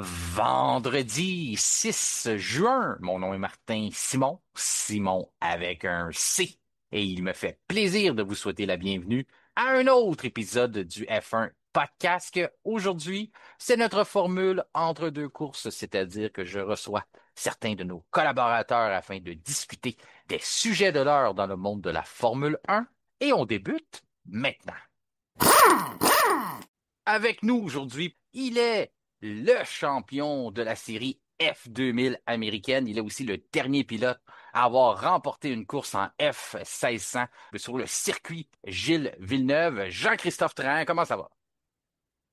Vendredi 6 juin, mon nom est Martin Simon, Simon avec un C, et il me fait plaisir de vous souhaiter la bienvenue à un autre épisode du F1 Podcast. Aujourd'hui, c'est notre formule entre deux courses, c'est-à-dire que je reçois certains de nos collaborateurs afin de discuter des sujets de l'heure dans le monde de la Formule 1, et on débute maintenant. Avec nous aujourd'hui, il est le champion de la série F2000 américaine. Il est aussi le dernier pilote à avoir remporté une course en F1600 sur le circuit Gilles Villeneuve. Jean-Christophe Train, comment ça va?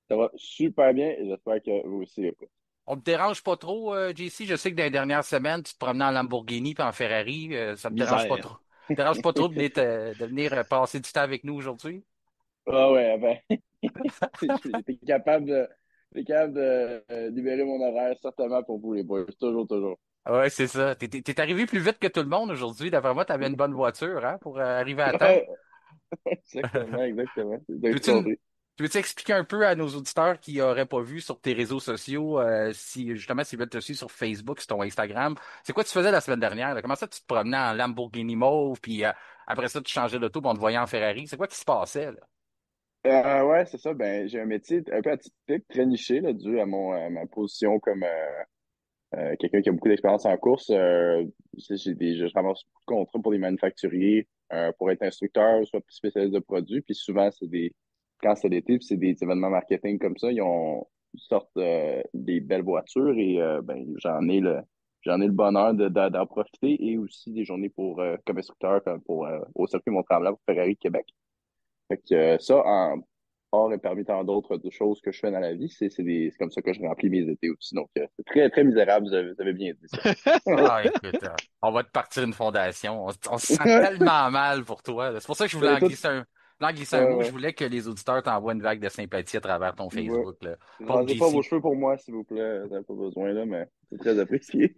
Ça va super bien et j'espère que vous aussi, les gars. On te dérange pas trop, JC? Je sais que dans les dernières semaines, tu te promenais en Lamborghini puis en Ferrari. Ça te dérange pas Misère. trop? Ça te dérange pas trop de venir passer du temps avec nous aujourd'hui? Ah ouais, ben, j'étais capable de libérer mon horaire certainement pour vous, les boys. Toujours, toujours. Ouais, c'est ça. T'es arrivé plus vite que tout le monde aujourd'hui. D'après moi, t'avais une bonne voiture, hein, pour arriver à temps. Ouais, exactement, exactement. C'est bien Tu veux-tu, compris. tu veux-tu expliquer un peu à nos auditeurs qui n'auraient pas vu sur tes réseaux sociaux, si justement s'ils veulent te suivre sur Facebook, sur ton Instagram, c'est quoi tu faisais la semaine dernière, là? Comment ça tu te promenais en Lamborghini mauve, puis après ça tu changeais d'auto, puis on te voyait en Ferrari? C'est quoi qui se passait, là? Ouais, c'est ça. Ben, j'ai un métier un peu atypique, très niché, là, dû à ma position comme quelqu'un qui a beaucoup d'expérience en course. Je ramasse beaucoup de contrats pour des manufacturiers pour être instructeur, soit spécialiste de produits. Puis souvent, quand c'est l'été, puis c'est des événements marketing comme ça, ils sortent des belles voitures et ben, j'en ai le bonheur d'en profiter et aussi des journées comme instructeur au circuit Mont-Tremblant pour Ferrari Québec. Fait que ça, en hors et parmi tant d'autres choses que je fais dans la vie, c'est comme ça que je remplis mes étés aussi. Donc, c'est très, très misérable, vous avez bien dit ça. Ah, écoute, on va te partir une fondation. On se sent tellement mal pour toi, là. C'est pour ça que je voulais Ben, en toi, glisser un ouais, mot. Je ouais, voulais que les auditeurs t'envoient une vague de sympathie à travers ton ouais. Facebook, là. Pauvre Rasez pas vos JC. cheveux pour moi, s'il vous plaît. Vous n'avez pas besoin, là, mais c'est très apprécié.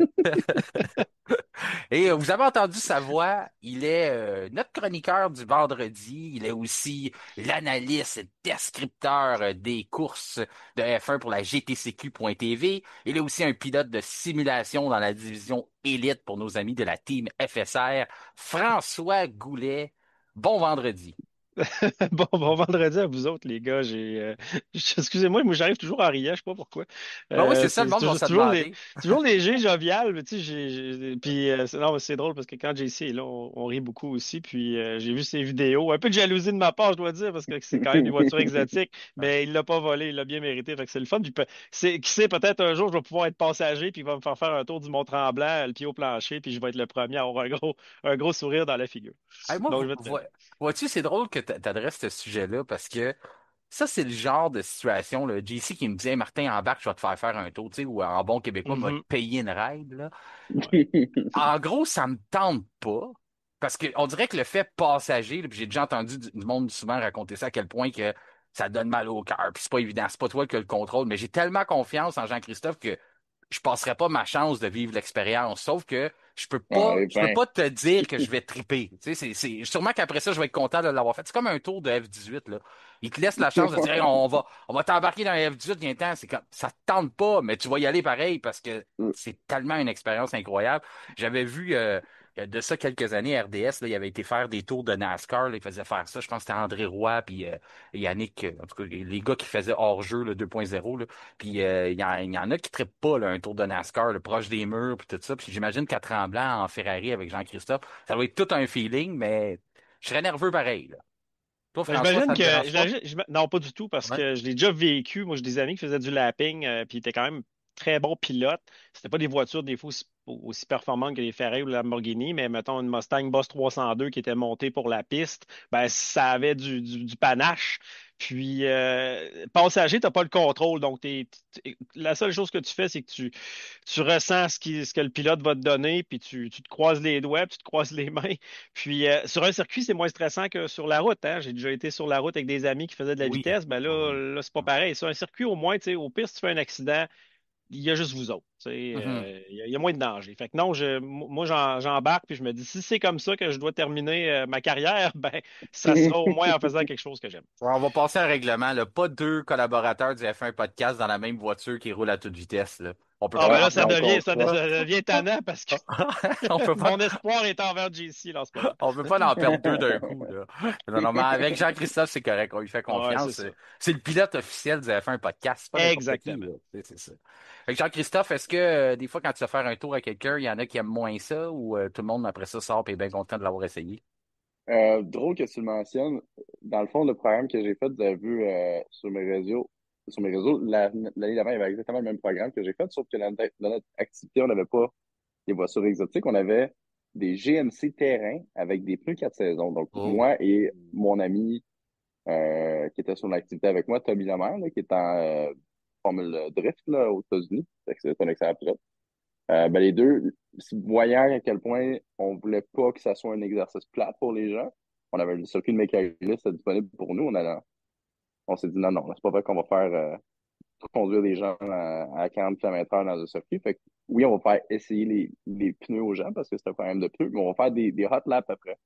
Et vous avez entendu sa voix, il est notre chroniqueur du vendredi, il est aussi l'analyste descripteur des courses de F1 pour la GTCQ.tv, il est aussi un pilote de simulation dans la division élite pour nos amis de la team FSR, François Goulet. Bon vendredi. Bon vendredi à vous autres, les gars. Excusez-moi, moi j'arrive toujours en riant, je sais pas pourquoi. Ben oui, c'est ça, le C'est monde va toujours, se demander. toujours léger, jovial. Mais tu sais, puis non, mais c'est drôle parce que quand JC est là, on rit beaucoup aussi. Puis j'ai vu ses vidéos. Un peu de jalousie de ma part, je dois dire, parce que c'est quand même des voitures exotiques. Mais il l'a pas volé, il l'a bien mérité. Fait que c'est le fun. Puis qui sait, peut-être un jour, je vais pouvoir être passager, puis il va me faire un tour du Mont-Tremblant, le pied au plancher, puis je vais être le premier à avoir un gros sourire dans la figure. Hey, moi, Donc je vais te. vois-tu, c'est drôle que tu adresses ce sujet-là parce que ça, c'est le genre de situation, le JC qui me disait, Martin, embarque, je vais te faire faire un tour, tu sais, ou en bon québécois, m'a Mhm. payé une ride, là. En gros, ça me tente pas. Parce que on dirait que le fait passager, là, puis j'ai déjà entendu du monde souvent raconter ça à quel point que ça donne mal au cœur. Puis c'est pas évident, c'est pas toi qui as le contrôle, mais j'ai tellement confiance en Jean-Christophe que je passerai pas ma chance de vivre l'expérience. Sauf que Ah, et je peux ben. pas te dire que je vais triper. Tu sais, sûrement qu'après ça, je vais être content de l'avoir fait. C'est comme un tour de F18, là. Il te laisse la chance de dire, Hey, on va t'embarquer dans un F18, viens-t'en. C'est comme, ça te tente pas, mais tu vas y aller pareil parce que c'est tellement une expérience incroyable. J'avais vu, de ça quelques années, RDS, là, il avait été faire des tours de NASCAR, là, il faisait faire ça. Je pense que c'était André Roy, puis Yannick, en tout cas, les gars qui faisaient hors-jeu, le 2.0, là. Puis il y en a qui trippent pas là, un tour de NASCAR, le proche des murs, puis tout ça. Puis j'imagine qu'à Tremblant en Ferrari avec Jean-Christophe, ça doit être tout un feeling, mais je serais nerveux pareil, là. Toi, Ben, François, ça te dérange pas? non, pas du tout, parce Ouais. que je l'ai déjà vécu. Moi, j'ai des amis qui faisaient du lapping, puis ils étaient quand même très bons pilotes. C'était pas des voitures, des fois, aussi performantes que les Ferrari ou la Lamborghini, mais mettons une Mustang Boss 302 qui était montée pour la piste, ben, ça avait du panache. Puis, passager, t'as pas le contrôle. Donc, la seule chose que tu fais, c'est que tu ressens ce que le pilote va te donner, puis tu te croises les doigts, puis tu te croises les mains. Puis sur un circuit, c'est moins stressant que sur la route, hein. J'ai déjà été sur la route avec des amis qui faisaient de la Oui. vitesse. Ben Oui. là, c'est pas pareil. Sur un circuit, au moins, tu sais, au pire, si tu fais un accident, il y a juste vous autres. Mhm. Il y a moins de danger. Fait que non, moi, j'embarque puis je me dis, si c'est comme ça que je dois terminer ma carrière, ben, ça sera au moins en faisant quelque chose que j'aime. Ouais, on va passer à un règlement, là. Pas deux collaborateurs du F1 podcast dans la même voiture qui roule à toute vitesse, là. On peut Ah, pas ben Ouais, là, en puis ça en perdre deux. devient, ça, contrat. ça devient tannant parce que On peut pas, mon espoir est envers JC là, en ce moment. on peut pas en perdre deux d'un coup, là. Normalement, avec Jean-Christophe, c'est correct. On lui fait Ouais, c'est confiance. ça. C'est le pilote officiel du F1 podcast. C'est pas n'importe qui, Exactement. là. C'est ça. Fait que Jean-Christophe, est-ce que des fois, quand tu vas faire un tour à quelqu'un, il y en a qui aiment moins ça ou tout le monde après ça sort et est bien content de l'avoir essayé? Drôle que tu le mentionnes. Dans le fond, le programme que j'ai fait, vous avez vu sur mes réseaux, l'année d'avant, il y avait exactement le même programme que j'ai fait, sauf que dans notre activité, on n'avait pas des voitures exotiques, on avait des GMC terrain avec des pneus 4 saisons. Donc, Oh. moi et mon ami qui était sur l'activité avec moi, Tommy Lemaire, là, qui est en Formule Drift là, aux États-Unis. Fait que c'est un excellent pilote. Ben, les deux, voyant à quel point on voulait pas que ça soit un exercice plat pour les gens, on avait le circuit de mécanisme disponible pour nous. On s'est dit non, non, c'est pas vrai qu'on va faire conduire des gens à 40 km/h dans un circuit. Fait que oui, on va faire essayer les pneus aux gens parce que c'est un problème de pneus, mais on va faire des hot laps après.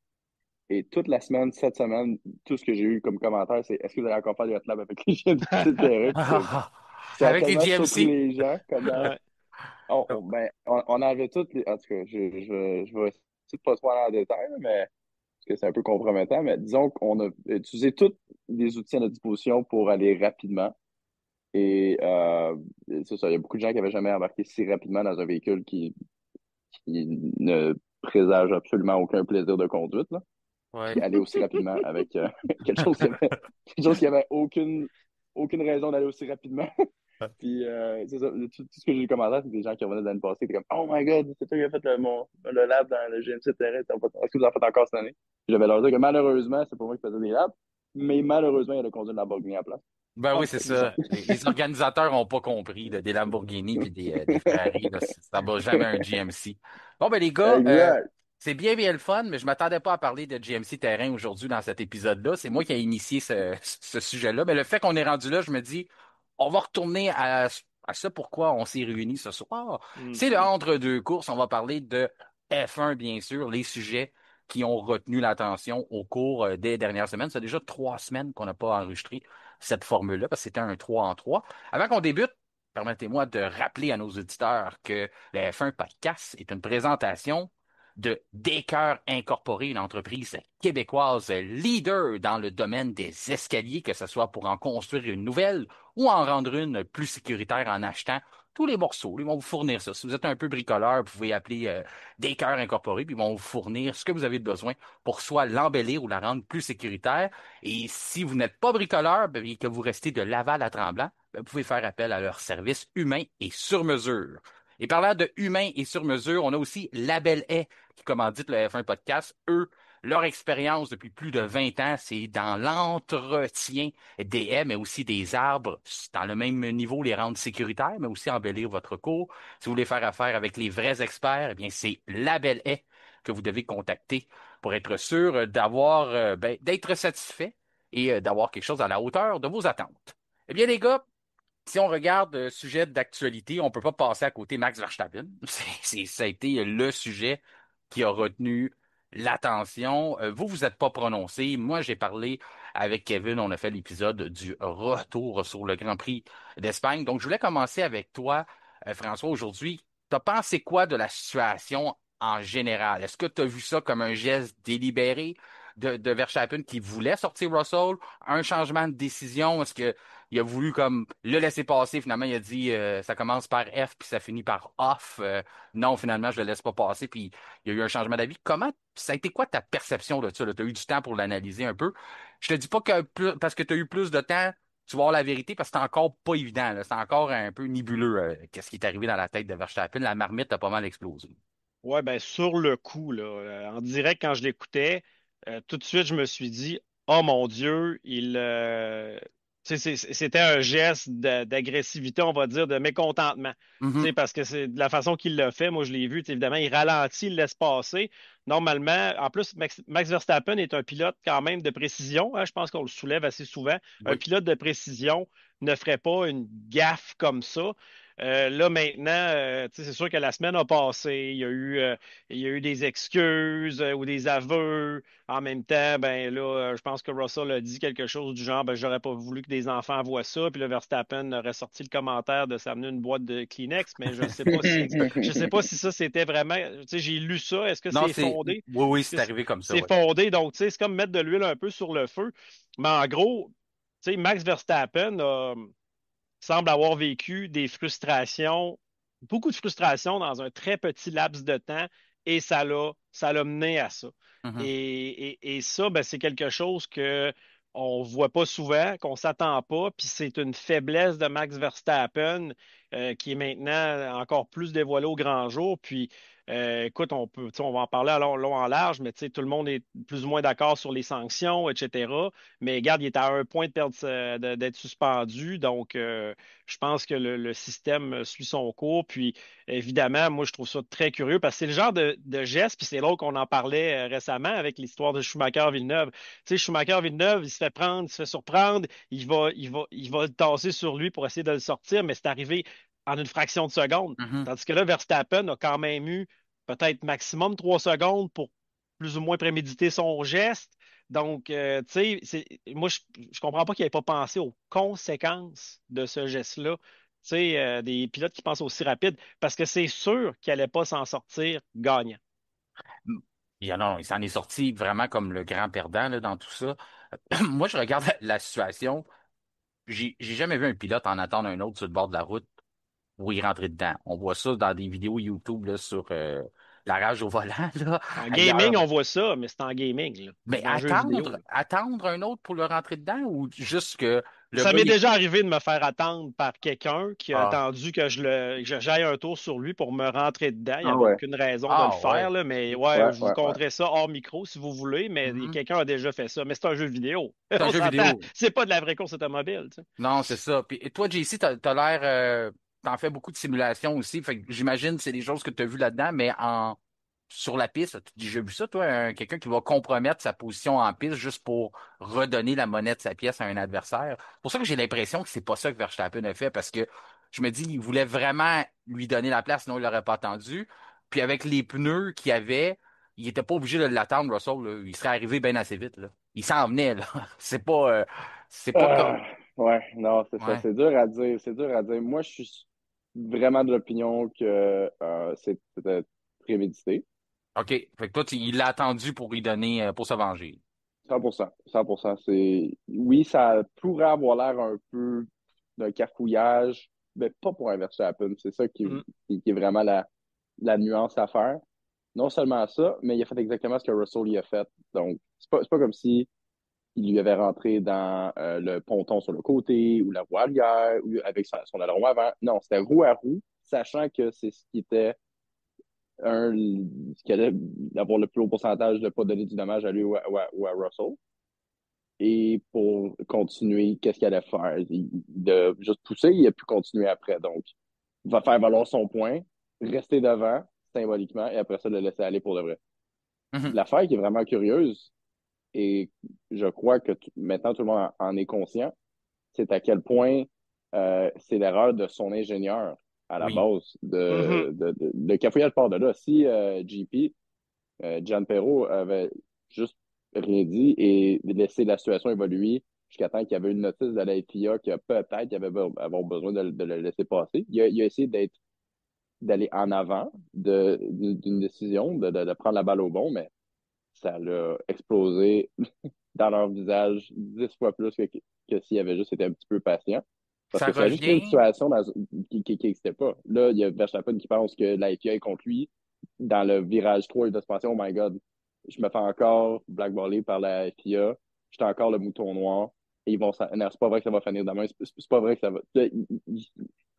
Et toute la semaine, cette semaine, tout ce que j'ai eu comme commentaire, c'est est-ce que vous allez encore faire des hot laps avec les gens du terrain? Puis ça a Avec les tellement surpris GMC? les gens comment Ouais. on avait toutes les. En tout cas, je vais essayer de pas trop aller en détail, là, mais parce que c'est un peu compromettant, mais disons qu'on a utilisé tous les outils à notre disposition pour aller rapidement. Et c'est ça, il y a beaucoup de gens qui n'avaient jamais embarqué si rapidement dans un véhicule qui ne présage absolument aucun plaisir de conduite, là. Ouais. Puis aller aussi rapidement avec quelque chose qui avait aucune raison d'aller aussi rapidement. Puis, c'est ça, tout ce que j'ai eu commenté, c'est des gens qui revenaient de l'année passée, qui étaient comme, Oh my God, c'est toi qui as fait le lab dans le GMC terrain, est-ce que vous en faites encore cette année? Puis j'avais leur dit que malheureusement, c'est pas moi qui faisais des labs, mais malheureusement, il a conduit une Lamborghini à la place. Ben oui, Ah, c'est c'est ça. ça. Les organisateurs n'ont pas compris, là, des Lamborghini puis des Ferrari, là, ça ne bat jamais un GMC. Bon, ben les gars, Exact. c'est bien le fun, mais je m'attendais pas à parler de GMC Terrain aujourd'hui dans cet épisode-là. C'est moi qui ai initié ce sujet-là. Mais le fait qu'on est rendu là, je me dis, on va retourner à ça pourquoi on s'est réunis ce soir. C'est le Mhm. entre-deux courses. On va parler de F1, bien sûr, les sujets qui ont retenu l'attention au cours des dernières semaines. Ça fait déjà 3 semaines qu'on n'a pas enregistré cette formule-là, parce que c'était un 3 en 3. Avant qu'on débute, permettez-moi de rappeler à nos auditeurs que le F1 Podcast est une présentation de Descœurs Incorporé, une entreprise québécoise leader dans le domaine des escaliers, que ce soit pour en construire une nouvelle ou en rendre une plus sécuritaire en achetant tous les morceaux. Ils vont vous fournir ça. Si vous êtes un peu bricoleur, vous pouvez appeler Descœurs Incorporé, puis ils vont vous fournir ce que vous avez besoin pour soit l'embellir ou la rendre plus sécuritaire. Et si vous n'êtes pas bricoleur ben, et que vous restez de Laval à Tremblant, ben, vous pouvez faire appel à leur service humain et sur mesure. Et parlant de humain et sur mesure, on a aussi Label Hay qui commandite le F1 Podcast. Eux, leur expérience depuis plus de 20 ans, c'est dans l'entretien des haies, mais aussi des arbres, dans le même niveau, les rendre sécuritaires, mais aussi embellir votre cour. Si vous voulez faire affaire avec les vrais experts, eh bien, c'est Label Hay que vous devez contacter pour être sûr d'avoir, ben, d'être satisfait et d'avoir quelque chose à la hauteur de vos attentes. Eh bien, les gars, si on regarde sujet d'actualité, on ne peut pas passer à côté Max Verstappen. Ça a été le sujet qui a retenu l'attention. Vous, vous n'êtes pas prononcé. Moi, j'ai parlé avec Kevin. On a fait l'épisode du retour sur le Grand Prix d'Espagne. Donc, je voulais commencer avec toi, François, aujourd'hui. Tu as pensé quoi de la situation en général? Est-ce que tu as vu ça comme un geste délibéré de Verstappen qui voulait sortir Russell? Un changement de décision? Est-ce que il a voulu comme le laisser passer. Finalement, il a dit ça commence par F puis ça finit par off. Non, finalement, je le laisse pas passer. Puis il y a eu un changement d'avis. Comment ça a été quoi ta perception de ça? Tu as eu du temps pour l'analyser un peu. Je te dis pas que parce que tu as eu plus de temps, tu vas avoir la vérité parce que c'est encore pas évident. Là. C'est encore un peu nébuleux qu'est-ce qui est arrivé dans la tête de Verstappen. La marmite a pas mal explosé. Ouais, ben sur le coup, là, en direct, quand je l'écoutais, tout de suite, je me suis dit, oh mon Dieu, tu sais, c'était un geste d'agressivité, on va dire, de mécontentement. Tu Mhm. sais, parce que c'est de la façon qu'il l'a fait, moi je l'ai vu, tu sais, évidemment, il ralentit, il laisse passer. Normalement, en plus, Max Verstappen est un pilote quand même de précision, hein, je pense qu'on le soulève assez souvent. Un Oui. pilote de précision ne ferait pas une gaffe comme ça. Là, maintenant, tu sais, c'est sûr que la semaine a passé, il y a eu des excuses ou des aveux. En même temps, ben là, je pense que Russell a dit quelque chose du genre, ben, j'aurais pas voulu que des enfants voient ça. Puis là, Verstappen aurait sorti le commentaire de s'amener une boîte de Kleenex, mais je sais pas si ça c'était vraiment, tu sais, j'ai lu ça. Est-ce que Non, c'est fondé? oui, oui, Est-ce que c'est arrivé comme ça, c'est oui. fondé? Donc, tu sais, c'est comme mettre de l'huile un peu sur le feu. Mais en gros, tu sais, Max Verstappen semble avoir vécu des frustrations, beaucoup de frustrations dans un très petit laps de temps et ça l'a mené à ça. Mhm. Et ça, ben, c'est quelque chose que on voit pas souvent, qu'on s'attend pas, puis c'est une faiblesse de Max Verstappen qui est maintenant encore plus dévoilée au grand jour. Puis, écoute, tu sais, on va en parler à long en large, mais tu sais, tout le monde est plus ou moins d'accord sur les sanctions, etc. Mais regarde, il est à un point de perdre, d'être suspendu, donc je pense que le système suit son cours. Puis, évidemment, moi, je trouve ça très curieux parce que c'est le genre de geste, puis c'est l'autre qu'on en parlait récemment avec l'histoire de Schumacher-Villeneuve. Tu sais, Schumacher-Villeneuve, il se fait prendre, il se fait surprendre, il va le tasser sur lui pour essayer de le sortir, mais c'est arrivé en une fraction de seconde. Mhm. Tandis que là, Verstappen a quand même eu peut-être maximum 3 secondes pour plus ou moins préméditer son geste. Donc, tu sais, moi, je comprends pas qu'il n'ait pas pensé aux conséquences de ce geste-là. Tu sais, des pilotes qui pensent aussi rapide, parce que c'est sûr qu'il n'allait pas s'en sortir gagnant. Non, il s'en est sorti vraiment comme le grand perdant là, dans tout ça. Moi, je regarde la situation. J'ai jamais vu un pilote en attendre un autre sur le bord de la route pour y rentrer dedans. On voit ça dans des vidéos YouTube là, sur la rage au volant là, En gaming, ailleurs. on voit ça, mais c'est en gaming, là. Mais Dans le jeu vidéo, là. attendre un autre pour le rentrer dedans ou juste que le Ça gars, m'est déjà arrivé de me faire attendre par quelqu'un qui a ah, attendu que j'aille un tour sur lui pour me rentrer dedans. Il n'y Ah avait ouais, aucune raison de le ah faire, ouais. là, mais ouais, ouais, je vous ouais, ouais. conterai ça hors micro si vous voulez, mais Mhm. quelqu'un a déjà fait ça. Mais c'est un jeu vidéo. C'est un On jeu s'entend, vidéo. c'est pas de la vraie course automobile, tu sais. Non, c'est ça. Puis, et toi, JC, t'as l'air, t'en fais beaucoup de simulations aussi. Fait que j'imagine que c'est des choses que tu as vues là-dedans, mais sur la piste, tu dis, j'ai vu ça, toi, quelqu'un qui va compromettre sa position en piste juste pour redonner la monnaie de sa pièce à un adversaire. C'est pour ça que j'ai l'impression que c'est pas ça que Verstappen a fait, parce que je me dis, il voulait vraiment lui donner la place, sinon il l'aurait pas attendu. Puis avec les pneus qu'il avait, il était pas obligé de l'attendre, Russell, là. Il serait arrivé bien assez vite, là. Il s'en venait, là. C'est pas comme, Ouais, non, c'est ça. ouais. C'est dur à dire. C'est dur à dire. Moi, je suis vraiment de l'opinion que c'était prémédité. OK. Fait que toi, il l'a attendu pour lui donner, pour se venger. 100%. 100%. Oui, ça pourrait avoir l'air un peu d'un cafouillage, mais pas pour un Verstappen. C'est ça Mm. qui est vraiment la nuance à faire. Non seulement ça, mais il a fait exactement ce que Russell y a fait. Donc, c'est pas comme si il lui avait rentré dans le ponton sur le côté ou la roue arrière ou avec son aileron avant. Non, c'était roue à roue, sachant que c'est ce qui était ce qui allait avoir le plus haut pourcentage de ne pas donner du dommage à lui ou à Russell. Et pour continuer, qu'est-ce qu'il allait faire? De juste pousser, il a pu continuer après. Donc, il va faire valoir son point, rester devant symboliquement et après ça, le laisser aller pour de vrai. Mhm. L'affaire qui est vraiment curieuse, et je crois que maintenant tout le monde en est conscient, c'est à quel point c'est l'erreur de son ingénieur à la Oui. base. Mhm. Le cafouillage part de là. Si GP, Gianpero avait juste rien dit et laissé la situation évoluer jusqu'à temps qu'il y avait une notice de la FIA qui a peut-être qu'il avait avoir besoin de le laisser passer. Il a essayé d'aller en avant d'une décision, de prendre la balle au bon, mais ça l'a explosé dans leur visage 10 fois plus que s'il avait juste été un petit peu patient. Parce Ça que ça a juste créé une revient. situation qui n'existait pas. Là, il y a Verstappen qui pense que la FIA est contre lui. Dans le virage 3, il va se penser, oh my God, je me fais encore blackballer par la FIA. J'étais encore le mouton noir. Et ils vont non, c'est pas vrai que ça va finir demain. C'est pas vrai que ça va. Là,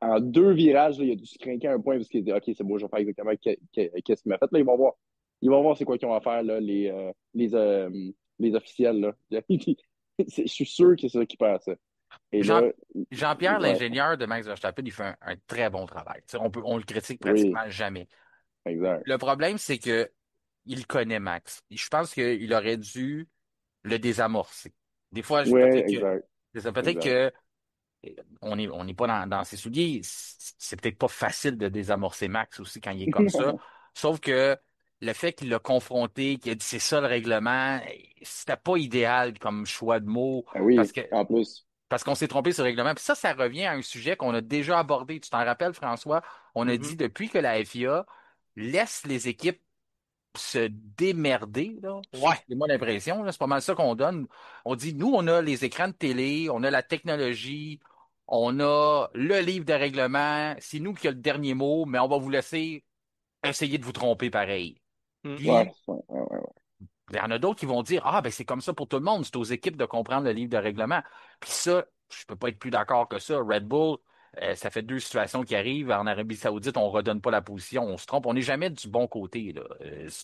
en 2 virages, là, il a dû se craquer un point parce qu'il dit, OK, c'est bon, je vais faire exactement qu'est-ce qu'il m'a fait. Là, ils vont voir. Ils vont voir c'est quoi qu'ils ont à faire, là, les officiels, là. Je suis sûr que c'est ça qui passe. Et Jean, là, Jean-Pierre, ouais, l'ingénieur de Max Verstappen, il fait un très bon travail. Tu sais, on le critique oui, pratiquement jamais. exact. Le problème, c'est que il connaît Max. Et je pense qu'il aurait dû le désamorcer. Des fois, Oui, exact, peut-être exact. que on n'est pas dans ses souliers. C'est peut-être pas facile de désamorcer Max aussi quand il est comme ça. Sauf que le fait qu'il l'a confronté, qu'il a dit c'est ça le règlement, c'était pas idéal comme choix de mots Ah parce oui, que en plus. parce qu'on s'est trompé sur le règlement. Puis ça revient à un sujet qu'on a déjà abordé. Tu t'en rappelles, François? On a dit Mhm. depuis que la FIA laisse les équipes se démerder, là. Ça, Ouais. c'est moi l'impression, là. C'est pas mal ça qu'on donne. On dit, nous, on a les écrans de télé, on a la technologie, on a le livre de règlement. C'est nous qui a le dernier mot, mais on va vous laisser essayer de vous tromper pareil. Mm. Ouais, Puis, ouais, ouais, ouais. il y en a d'autres qui vont dire, ah, ben, c'est comme ça pour tout le monde. C'est aux équipes de comprendre le livre de règlement. Puis ça, je peux pas être plus d'accord que ça. Red Bull, ça fait deux situations qui arrivent. En Arabie Saoudite, on redonne pas la position, on se trompe. On n'est jamais du bon côté, là.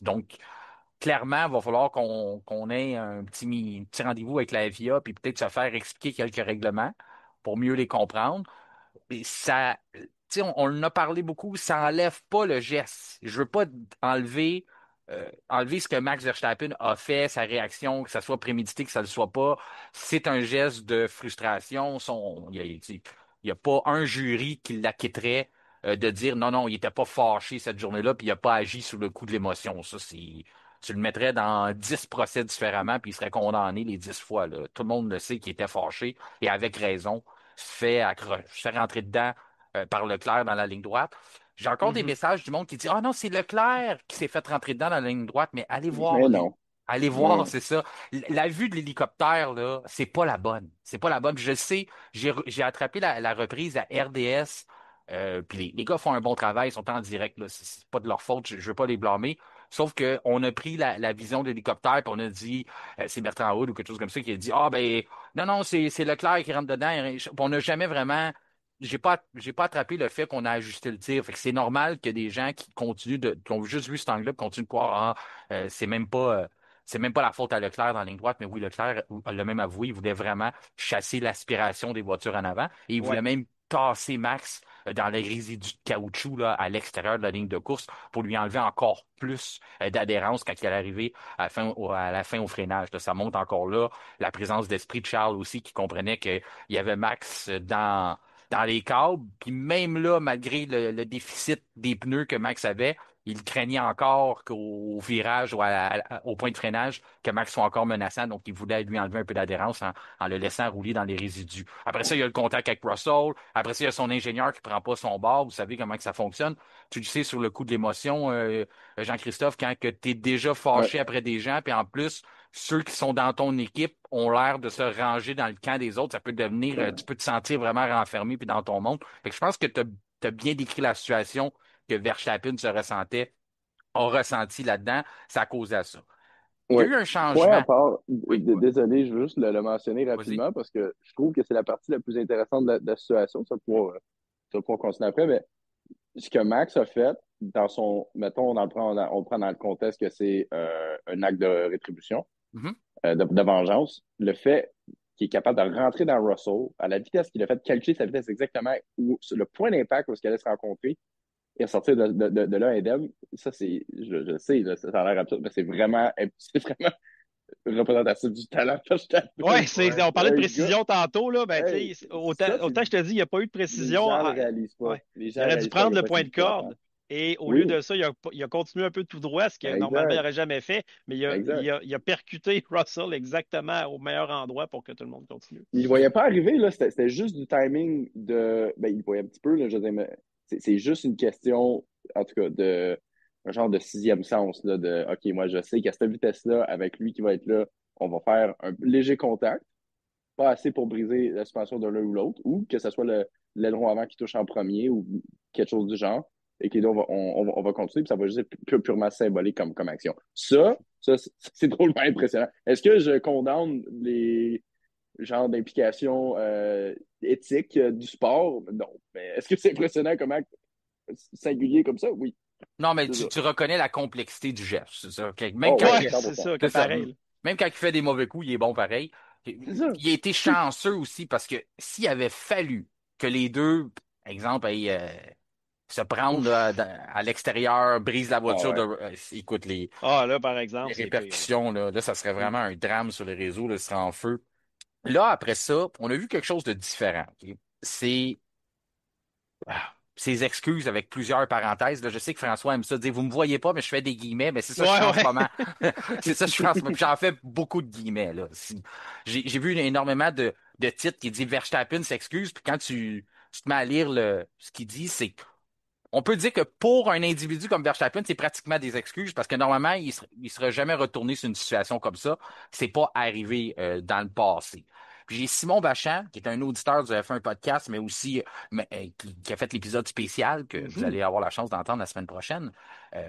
Donc, clairement, il va falloir qu'on ait un petit rendez-vous avec la FIA, puis peut-être se faire expliquer quelques règlements pour mieux les comprendre. Et ça, tu sais, on en a parlé beaucoup, ça enlève pas le geste. Je veux pas enlever, enlever ce que Max Verstappen a fait, sa réaction, que ça soit prémédité, que ça le soit pas. C'est un geste de frustration. Il y a pas un jury qui l'acquitterait de dire non, non, il était pas fâché cette journée-là, puis il a pas agi sous le coup de l'émotion. Ça, c'est. Tu le mettrais dans 10 procès différemment, puis il serait condamné les 10 fois, là. Tout le monde le sait qu'il était fâché, et avec raison se fait rentrer dedans par Leclerc dans la ligne droite. J'ai encore des Mhm. messages du monde qui dit ah non, c'est Leclerc qui s'est fait rentrer dedans dans la ligne droite, mais allez voir Mais non. allez Ouais. voir, c'est ça. La vue de l'hélicoptère, là, c'est pas la bonne. C'est pas la bonne. Je le sais, j'ai attrapé la reprise à RDS. Puis les gars font un bon travail, ils sont en direct, là. C'est pas de leur faute, je veux pas les blâmer. Sauf qu'on a pris la vision de l'hélicoptère, puis on a dit, c'est Bertrand Hood ou quelque chose comme ça qui a dit, ah ben, non, non, c'est Leclerc qui rentre dedans. On n'a jamais vraiment. J'ai pas attrapé le fait qu'on a ajusté le tir. Fait que c'est normal que des gens qui ont juste vu cet angle-là, puis continuent de croire, ah, c'est même pas la faute à Leclerc dans la ligne droite, mais oui, Leclerc l'a même avoué, il voulait vraiment chasser l'aspiration des voitures en avant et il voulait Ouais. même tasser Max dans les résidus de caoutchouc là, à l'extérieur de la ligne de course pour lui enlever encore plus d'adhérence quand il allait arriver à la fin au freinage. Là. Ça monte encore là. La présence d'esprit de Charles aussi qui comprenait qu'il y avait Max dans les câbles. Puis même là, malgré le déficit des pneus que Max avait, il craignait encore qu'au virage ou au point de freinage, que Max soit encore menaçant. Donc, il voulait lui enlever un peu d'adhérence en le laissant rouler dans les résidus. Après ça, il y a le contact avec Russell. Après ça, il y a son ingénieur qui prend pas son bord. Vous savez comment que ça fonctionne. Tu le sais, sur le coup de l'émotion, Jean-Christophe, quand que tu es déjà Ouais. fâché après des gens, puis en plus, ceux qui sont dans ton équipe ont l'air de se ranger dans le camp des autres, ça peut devenir, tu peux te sentir vraiment renfermé puis dans ton monde. Fait que je pense que tu as bien décrit la situation que Verstappen se ressentait, a ressenti là-dedans, ça a causé à ça. Il y a Ouais. eu un Point à changement. part, Oui, désolé, je veux juste le mentionner vas-y. rapidement parce que je trouve que c'est la partie la plus intéressante de la situation. Ça va pouvoir continuer après, mais ce que Max a fait dans son, mettons, on le prend dans le contexte que c'est un acte de rétribution, Mhm, de vengeance, le fait qu'il est capable de rentrer dans Russell à la vitesse qu'il a fait, calculer sa vitesse exactement, où, le point d'impact où est-ce qu'elle allait se rencontrer et sortir de là indemne, ça c'est, je sais, là, ça a l'air absurde, mais c'est vraiment représentatif du talent Ouais, Verstappen. ouais. on parlait de Un gars, précision tantôt, là, ben, hey, tu sais, autant, ça c'est, autant je te dis, il n'y a pas eu de les précision. gens le réalisent pas. Ouais. Les gens Il le aurait dû réalisent pas, il prendre n'y a le pas point essayé de de tout refaire. corde et au lieu Oui, de ça, il a continué un peu tout droit, ce que normalement il exact, n'aurait jamais fait, mais exact. il a percuté Russell exactement au meilleur endroit pour que tout le monde continue. Il ne voyait pas arriver, là. C'était juste du timing de. Ben, il voyait un petit peu, là, je veux dire, mais c'est juste une question, en tout cas, de un genre de sixième sens, là, de OK, moi, je sais qu'à cette vitesse-là, avec lui qui va être là, on va faire un léger contact, pas assez pour briser la suspension de l'un ou l'autre, ou que ce soit l'aileron avant qui touche en premier ou quelque chose du genre, et que là, on va continuer, puis ça va juste être purement symbolique comme action. Ça, c'est drôlement impressionnant. Est-ce que je condamne les genre d'implication éthique du sport? Non. Mais est-ce que c'est impressionnant comme acte singulier comme ça? Oui, Non, mais c'est ça. tu reconnais la complexité du geste, c'est ça. Même Oh quand ouais, Ouais, il, c'est 100%. ça, que c'est ça. pareil. Même quand il fait des mauvais coups, il est bon pareil. C'est ça. Il a été chanceux aussi parce que s'il avait fallu que les deux, exemple, aillent se prendre là, Ouf. à l'extérieur, brise la Ah voiture ouais. écoute, Ah, là, par les exemple, c'est pire, là. répercussions, là, ça serait Mm. vraiment un drame sur les réseaux, là, ce serait en feu. Là, après ça, on a vu quelque chose de différent. Ok? c'est ses excuses avec plusieurs parenthèses. Là, je sais que François aime ça dire, vous me voyez pas, mais je fais des guillemets, mais c'est ça que je fais Ouais, en ce ouais. moment. C'est ça que je fais en ce moment. Puis j'en fais beaucoup de guillemets, là. J'ai vu énormément de titres qui disent Verstappen s'excuse, puis quand tu te mets à lire ce qu'il dit, c'est on peut dire que pour un individu comme Verstappen, c'est pratiquement des excuses parce que normalement, il serait jamais retourné sur une situation comme ça. C'est pas arrivé dans le passé. Puis j'ai Simon Bachand, qui est un auditeur du F1 podcast, mais aussi qui a fait l'épisode spécial que vous Mhm. allez avoir la chance d'entendre la semaine prochaine,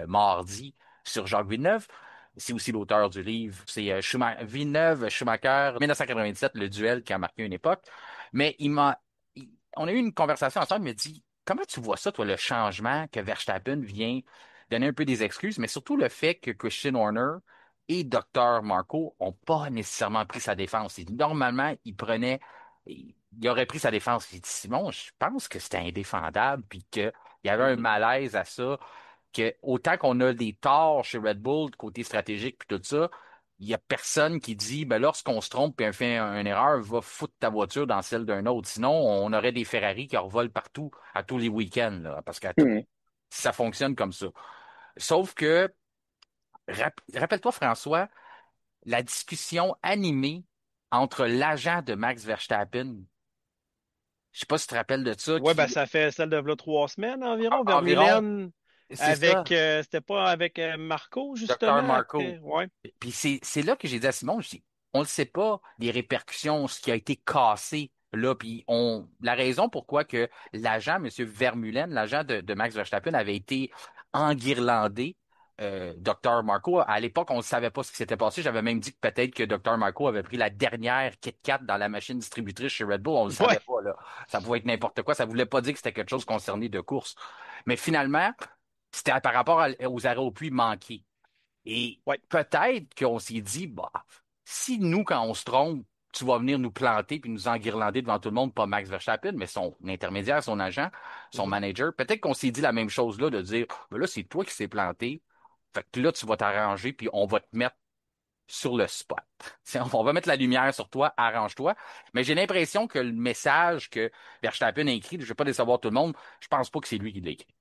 mardi, sur Jacques Villeneuve. C'est aussi l'auteur du livre. C'est Villeneuve-Schumacher, 1997, le duel qui a marqué une époque. Mais on a eu une conversation ensemble, il m'a dit, comment tu vois ça, toi, le changement que Verstappen vient donner un peu des excuses, mais surtout le fait que Christian Horner et Dr. Marco ont pas nécessairement pris sa défense. Normalement, il aurait pris sa défense. Il dit, Simon, je pense que c'était indéfendable, puis qu'il y avait un Mhm. malaise à ça, que autant qu'on a des torts chez Red Bull, côté stratégique, puis tout ça, il y a personne qui dit, ben, lorsqu'on se trompe et on fait une erreur, va foutre ta voiture dans celle d'un autre. Sinon, on aurait des Ferrari qui revolent partout à tous les week-ends, là, parce qu'à tous Mhm. ça fonctionne comme ça. Sauf que, rappelle-toi, François, la discussion animée entre l'agent de Max Verstappen, je sais pas si tu te rappelles de ça, Ouais, ben qui, ça fait celle de là 3 semaines environ. environ, Vermeulen c'est avec, ça, c'était pas avec Marco, Dr. justement, Marco. après. Ouais. Puis c'est là que j'ai dit à Simon, je dis, on ne sait pas les répercussions, ce qui a été cassé là. Puis la raison pourquoi que l'agent, M. Vermeulen, l'agent de Max Verstappen, avait été enguirlandé. Dr. Marco, à l'époque, on ne savait pas ce qui s'était passé. J'avais même dit que peut-être que Dr. Marco avait pris la dernière Kit Kat dans la machine distributrice chez Red Bull. On ne le savait Ouais. pas, là. Ça pouvait être n'importe quoi. Ça ne voulait pas dire que c'était quelque chose concerné de course. Mais finalement, c'était par rapport aux arrêts au puits manqués. Et Ouais. peut-être qu'on s'est dit, bah, si nous, quand on se trompe, tu vas venir nous planter puis nous enguirlander devant tout le monde, pas Max Verstappen, mais son intermédiaire, son agent, son Mhm. manager, peut-être qu'on s'est dit la même chose là, de dire, ben là, c'est toi qui s'est planté. Fait que là, tu vas t'arranger puis on va te mettre sur le spot. On va mettre la lumière sur toi, arrange-toi. Mais j'ai l'impression que le message que Verstappen a écrit, je ne vais pas décevoir tout le monde, je pense pas que c'est lui qui l'a écrit.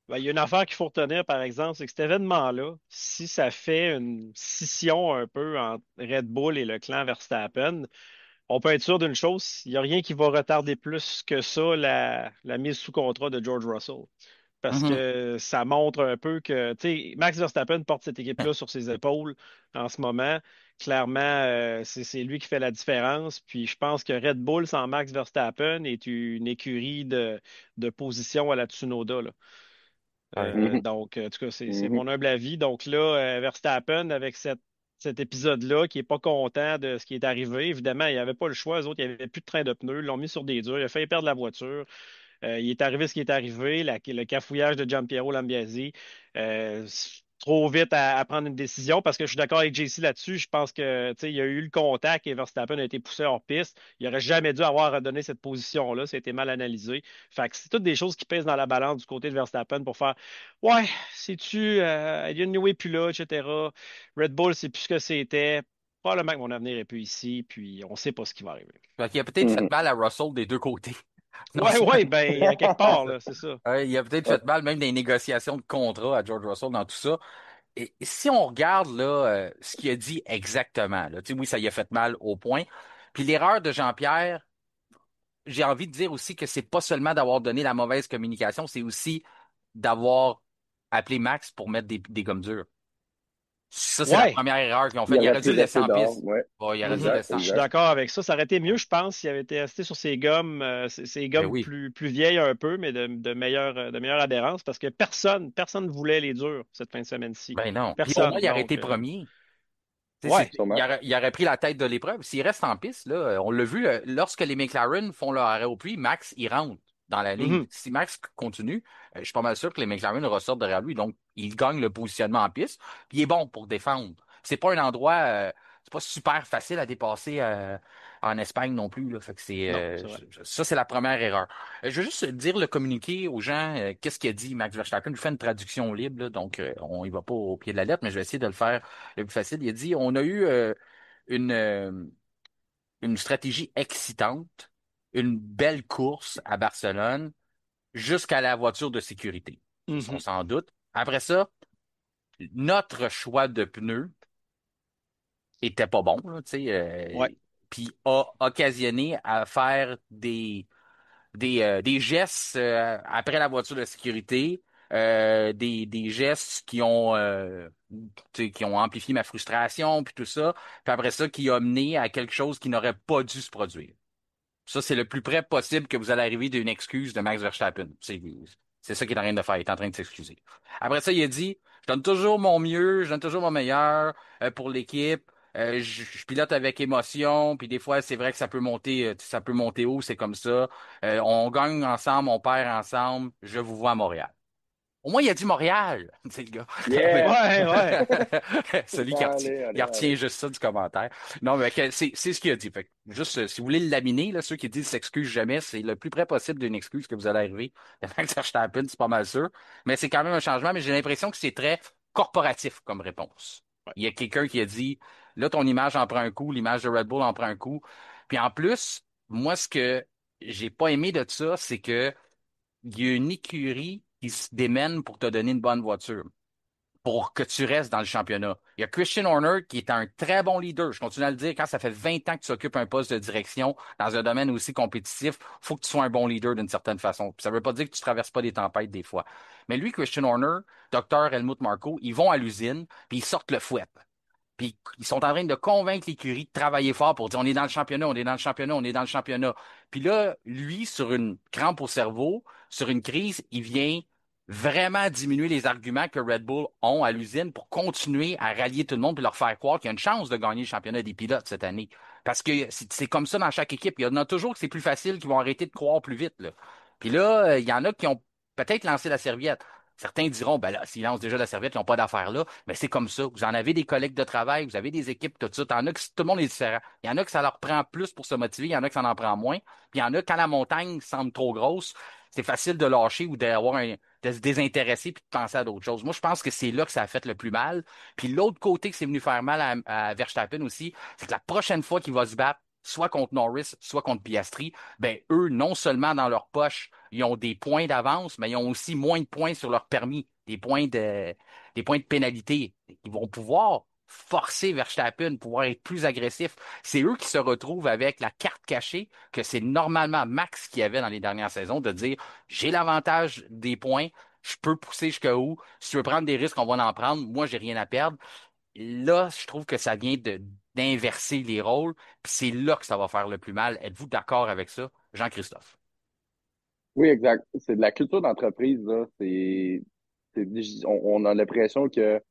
Ben, il y a une affaire qu'il faut retenir, par exemple, c'est que cet événement-là, si ça fait une scission un peu entre Red Bull et le clan Verstappen, on peut être sûr d'une chose, il n'y a rien qui va retarder plus que ça la mise sous contrat de George Russell. Parce Mhm. que ça montre un peu que, tu sais, Max Verstappen porte cette équipe-là sur ses épaules en ce moment. Clairement, c'est lui qui fait la différence. Puis je pense que Red Bull sans Max Verstappen est une écurie de position à la Tsunoda, là. Ouais. Mhm. Donc, en tout cas, c'est Mhm. mon humble avis. Donc là, Verstappen, avec cet épisode-là, qui n'est pas content de ce qui est arrivé, évidemment, il n'y avait pas le choix. Les autres, il n'y avait plus de train de pneus. Ils l'ont mis sur des durs. Il a failli perdre la voiture. Il est arrivé ce qui est arrivé, le cafouillage de Giampiero Lambiasi. Trop vite à prendre une décision parce que je suis d'accord avec JC là-dessus. Je pense que il y a eu le contact et Verstappen a été poussé hors piste. Il n'aurait jamais dû avoir donné cette position-là. Ça a été mal analysé. Fait que c'est toutes des choses qui pèsent dans la balance du côté de Verstappen pour faire ouais, sais-tu, Adrian Newey est plus là, etc. Red Bull, c'est plus ce que c'était. Probablement que mon avenir est plus ici, puis on ne sait pas ce qui va arriver. Fait qu'il a peut-être fait Mhm. mal à Russell des deux côtés. Non, Ouais, ouais, ben, à quelque part, là, c'est ça. il a peut-être fait mal même des négociations de contrat à George Russell dans tout ça. Et si on regarde là, ce qu'il a dit exactement, là, tu sais, oui, ça y a fait mal au point. Puis l'erreur de Jean-Pierre, j'ai envie de dire aussi que c'est pas seulement d'avoir donné la mauvaise communication, c'est aussi d'avoir appelé Max pour mettre des gommes dures. Ça, c'est la Ouais. première erreur qu'ils ont Il faite. Il aurait aurait dû pu le laisser rester en dehors, piste. ouais. Bon, il aurait dû le Mhm. Exact, laisser Je en suis exact. piste. d'accord avec ça. Ça aurait été mieux, je pense, s'il avait été resté sur ses gommes, ses Ben gommes oui. plus vieilles un peu, mais de meilleure adhérence, parce que personne ne voulait les durs cette fin de semaine-ci. Ben non. Puis au moins, Personne. il aurait été Donc, premier. Tu sais, ouais. Sûrement. il aurait pris la tête de l'épreuve. S'il reste en piste, là, on l'a vu, lorsque les McLaren font leur arrêt au puits, Max, il rentre dans la ligne. Mhm. Si Max continue, je suis pas mal sûr que les McLaren ressortent derrière lui. Donc, il gagne le positionnement en piste. Puis il est bon pour défendre. C'est pas un endroit, c'est pas super facile à dépasser en Espagne non plus. Là. Fait que Non, c'est vrai. ça, c'est la première erreur. Je veux juste dire le communiqué aux gens, qu'est-ce qu'il a dit Max Verstappen. Je fais une traduction libre, là, donc on y va pas au pied de la lettre, mais je vais essayer de le faire le plus facile. Il a dit, on a eu une, euh, une stratégie excitante. une belle course à Barcelone jusqu'à la voiture de sécurité. On Mhm. s'en doute. Après ça, notre choix de pneus était pas bon, là, tu sais, Ouais. puis a occasionné à faire des gestes après la voiture de sécurité, des gestes qui ont amplifié ma frustration, puis tout ça, puis après ça, qui a mené à quelque chose qui n'aurait pas dû se produire. Ça, c'est le plus près possible que vous allez arriver d'une excuse de Max Verstappen. C'est ça qu'il est en train de faire. Il est en train de s'excuser. Après ça, il a dit, je donne toujours mon mieux, je donne toujours mon meilleur pour l'équipe. Je pilote avec émotion, puis des fois, c'est vrai que ça peut monter haut, c'est comme ça. On gagne ensemble, on perd ensemble. Je vous vois à Montréal. Au moins, il a dit Montréal, c'est le gars. Mais- Yeah! Ouais, ouais. Celui Allez, il allez, retient allez. juste ça du commentaire. Non, mais c'est ce qu'il a dit. Fait que juste, si vous voulez le laminer, là, ceux qui disent s'excusent jamais, c'est le plus près possible d'une excuse que vous allez arriver. Max Verstappen, c'est pas mal sûr. Mais c'est quand même un changement, mais j'ai l'impression que c'est très corporatif comme réponse. Ouais. Il y a quelqu'un qui a dit, là, ton image en prend un coup, l'image de Red Bull en prend un coup. Puis en plus, moi, ce que j'ai pas aimé de ça, c'est que il y a une écurie qui se démène pour te donner une bonne voiture, pour que tu restes dans le championnat. Il y a Christian Horner qui est un très bon leader. Je continue à le dire, quand ça fait 20 ans que tu occupes un poste de direction dans un domaine aussi compétitif, faut que tu sois un bon leader d'une certaine façon. Puis ça veut pas dire que tu traverses pas des tempêtes des fois. Mais lui, Christian Horner, Dr. Helmut Marko, ils vont à l'usine, puis ils sortent le fouet. Puis ils sont en train de convaincre l'écurie de travailler fort pour dire on est dans le championnat, on est dans le championnat, on est dans le championnat. Puis là, lui, sur une crampe au cerveau, sur une crise, il vient vraiment diminuer les arguments que Red Bull ont à l'usine pour continuer à rallier tout le monde et leur faire croire qu'il y a une chance de gagner le championnat des pilotes cette année. Parce que c'est comme ça dans chaque équipe. Il y en a toujours que c'est plus facile, qui vont arrêter de croire plus vite, là. Puis là, il y en a qui ont peut-être lancé la serviette. Certains diront, ben là, s'ils lancent déjà la serviette, ils n'ont pas d'affaires là. Mais c'est comme ça. Vous en avez des collègues de travail, vous avez des équipes, tout ça. T'en as que tout le monde est différent. Il y en a que ça leur prend plus pour se motiver, il y en a que ça en prend moins. Puis il y en a, quand la montagne semble trop grosse, c'est facile de lâcher ou de se désintéresser puis de penser à d'autres choses. Moi, je pense que c'est là que ça a fait le plus mal. Puis l'autre côté que c'est venu faire mal à Verstappen aussi, c'est que la prochaine fois qu'il va se battre, soit contre Norris, soit contre Piastri, ben eux, non seulement dans leur poche, ils ont des points d'avance, mais ils ont aussi moins de points sur leur permis, des points de pénalité. Ils vont pouvoir forcer Verstappen, pouvoir être plus agressif. C'est eux qui se retrouvent avec la carte cachée que c'est normalement Max qui avait dans les dernières saisons de dire, j'ai l'avantage des points, je peux pousser jusqu'à où, si tu veux prendre des risques, on va en prendre, moi j'ai rien à perdre. Là, je trouve que ça vient d'inverser les rôles, puis c'est là que ça va faire le plus mal. Êtes-vous d'accord avec ça, Jean-Christophe? Oui, exact. C'est de la culture d'entreprise, là. On a l'impression que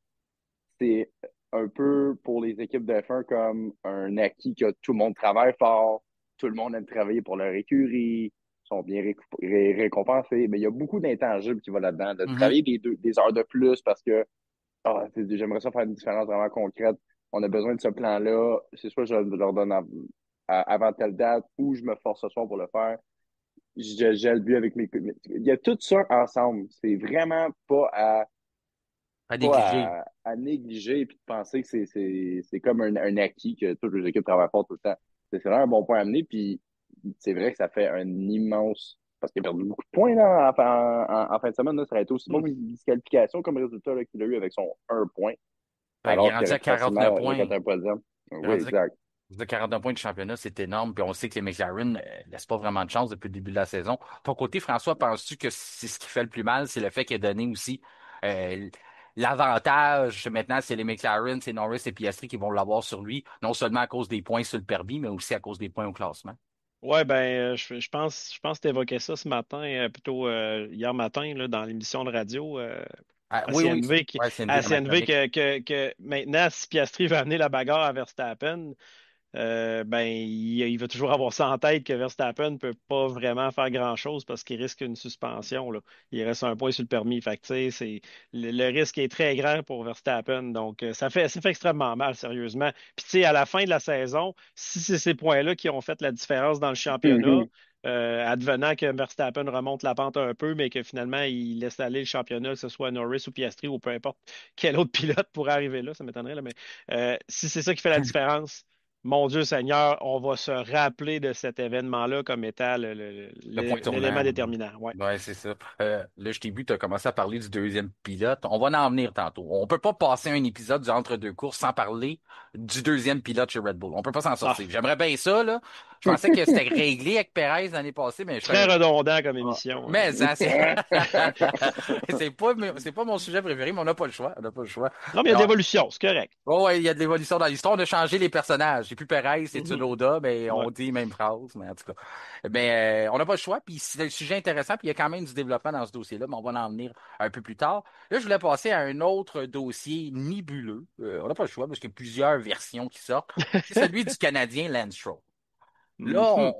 c'est un peu pour les équipes de F1 comme un acquis que tout le monde travaille fort, tout le monde aime travailler pour leur écurie, sont bien récompensés. Mais il y a beaucoup d'intangibles qui vont là-dedans, de Mhm. travailler des heures de plus parce que j'aimerais ça faire une différence vraiment concrète. On a besoin de ce plan-là. C'est soit je leur donne avant telle date ou je me force ce soir pour le faire. J'ai le but avec Il y a tout ça ensemble. C'est vraiment À pas négliger. à négliger et de penser que c'est comme un acquis que toutes les équipes travaillent fort tout le temps. C'est vraiment un bon point à amener. Puis c'est vrai que ça fait un immense. Parce qu'il a perdu beaucoup de points là, en fin de semaine. Là, ça aurait été aussi bon une disqualification comme résultat là, qu'il a eu avec son 1 point, Ben, il est alors qu'il rendu aurait à pu facilement 49 points. récolter un podium. Il est Oui, rendu exact. à 49 points de championnat, c'est énorme. Puis on sait que les McLaren laissent pas vraiment de chance depuis le début de la saison. Ton côté, François, penses-tu que c'est ce qui fait le plus mal, c'est le fait qu'il a donné aussi euh, l'avantage, maintenant, c'est les McLaren, c'est Norris et Piastri qui vont l'avoir sur lui, non seulement à cause des points sur le permis, mais aussi à cause des points au classement. Ouais, ben, je pense que tu évoquais ça ce matin, plutôt hier matin, là, dans l'émission de radio Ah, à oui, oui. CNV, Ouais, c'est à à ma CNV chronique. que maintenant, si Piastri veut amener la bagarre à Verstappen, ben, il va toujours avoir ça en tête que Verstappen ne peut pas vraiment faire grand-chose parce qu'il risque une suspension, là. Il reste un point sur le permis. Fait que, tu sais, le risque est très grand pour Verstappen. Donc, ça fait extrêmement mal, sérieusement. Puis, tu sais, à la fin de la saison, si c'est ces points-là qui ont fait la différence dans le championnat, advenant que Verstappen remonte la pente un peu, mais que finalement, il laisse aller le championnat, que ce soit Norris ou Piastri ou peu importe quel autre pilote pourrait arriver là, ça m'étonnerait, là, mais si c'est ça qui fait la différence, mon Dieu Seigneur, on va se rappeler de cet événement-là comme étant Le point l'élément tournant. déterminant. Ouais. Ouais, c'est ça. Là, je t'ai vu, tu as commencé à parler du deuxième pilote. On va en venir tantôt. On peut pas passer un épisode du entre-deux courses sans parler du deuxième pilote chez Red Bull. On peut pas s'en Ah, sortir. J'aimerais bien ça, là. Je pensais que c'était réglé avec Perez l'année passée, mais je suis très un... redondant comme Ah. émission. Mais ça, c'est... c'est pas mon sujet préféré, mais on n'a pas le choix. On n'a pas le choix. Non, mais il y a de l'évolution, c'est correct. Oh, ouais, il y a de l'évolution dans l'histoire. On a changé les personnages. C'est plus Perez, c'est Mhm. Tsunoda, mais Ouais. on dit les mêmes phrases, mais en tout cas. Ben, on n'a pas le choix, puis c'est un sujet intéressant, puis il y a quand même du développement dans ce dossier-là, mais on va en venir un peu plus tard. Là, je voulais passer à un autre dossier nébuleux. On n'a pas le choix, parce qu'il y a plusieurs versions qui sortent. C'est celui du Canadien Lance Stroll. Là, Mhm.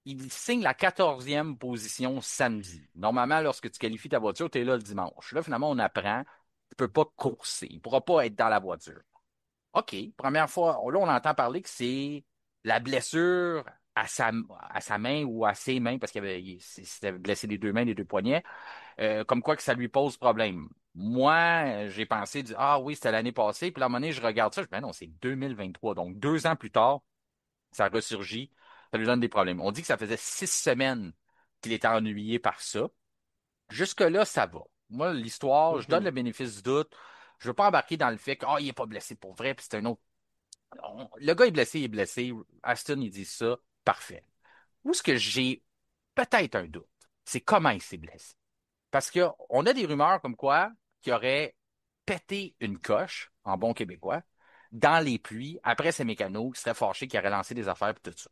il signe la 14e position samedi. Normalement, lorsque tu qualifies ta voiture, tu es là le dimanche. Là, finalement, on apprend, tu peux pas courser. Il pourra pas être dans la voiture. OK, première fois, là, on entend parler que c'est la blessure à sa main ou à ses mains, parce il s'était blessé les deux mains, les deux poignets, comme quoi que ça lui pose problème. Moi, j'ai pensé, ah oui, c'était l'année passée, puis là, à un moment donné, je regarde ça, je dis, ben non, c'est 2023, donc 2 ans plus tard, ça ressurgit, ça lui donne des problèmes. On dit que ça faisait 6 semaines qu'il était ennuyé par ça. Jusque-là, ça va. Moi, l'histoire, je donne Mhm. le bénéfice du doute. Je veux pas embarquer dans le fait que, il est pas blessé pour vrai, puis c'est un autre. Le gars est blessé, il est blessé. Aston, il dit ça. Parfait. Où est-ce que j'ai peut-être un doute? C'est comment il s'est blessé. Parce que on a des rumeurs comme quoi qu'il aurait pété une coche, en bon québécois, dans les pluies, après ses mécanos, qui seraient fâchés, qui auraient lancé des affaires et tout ça.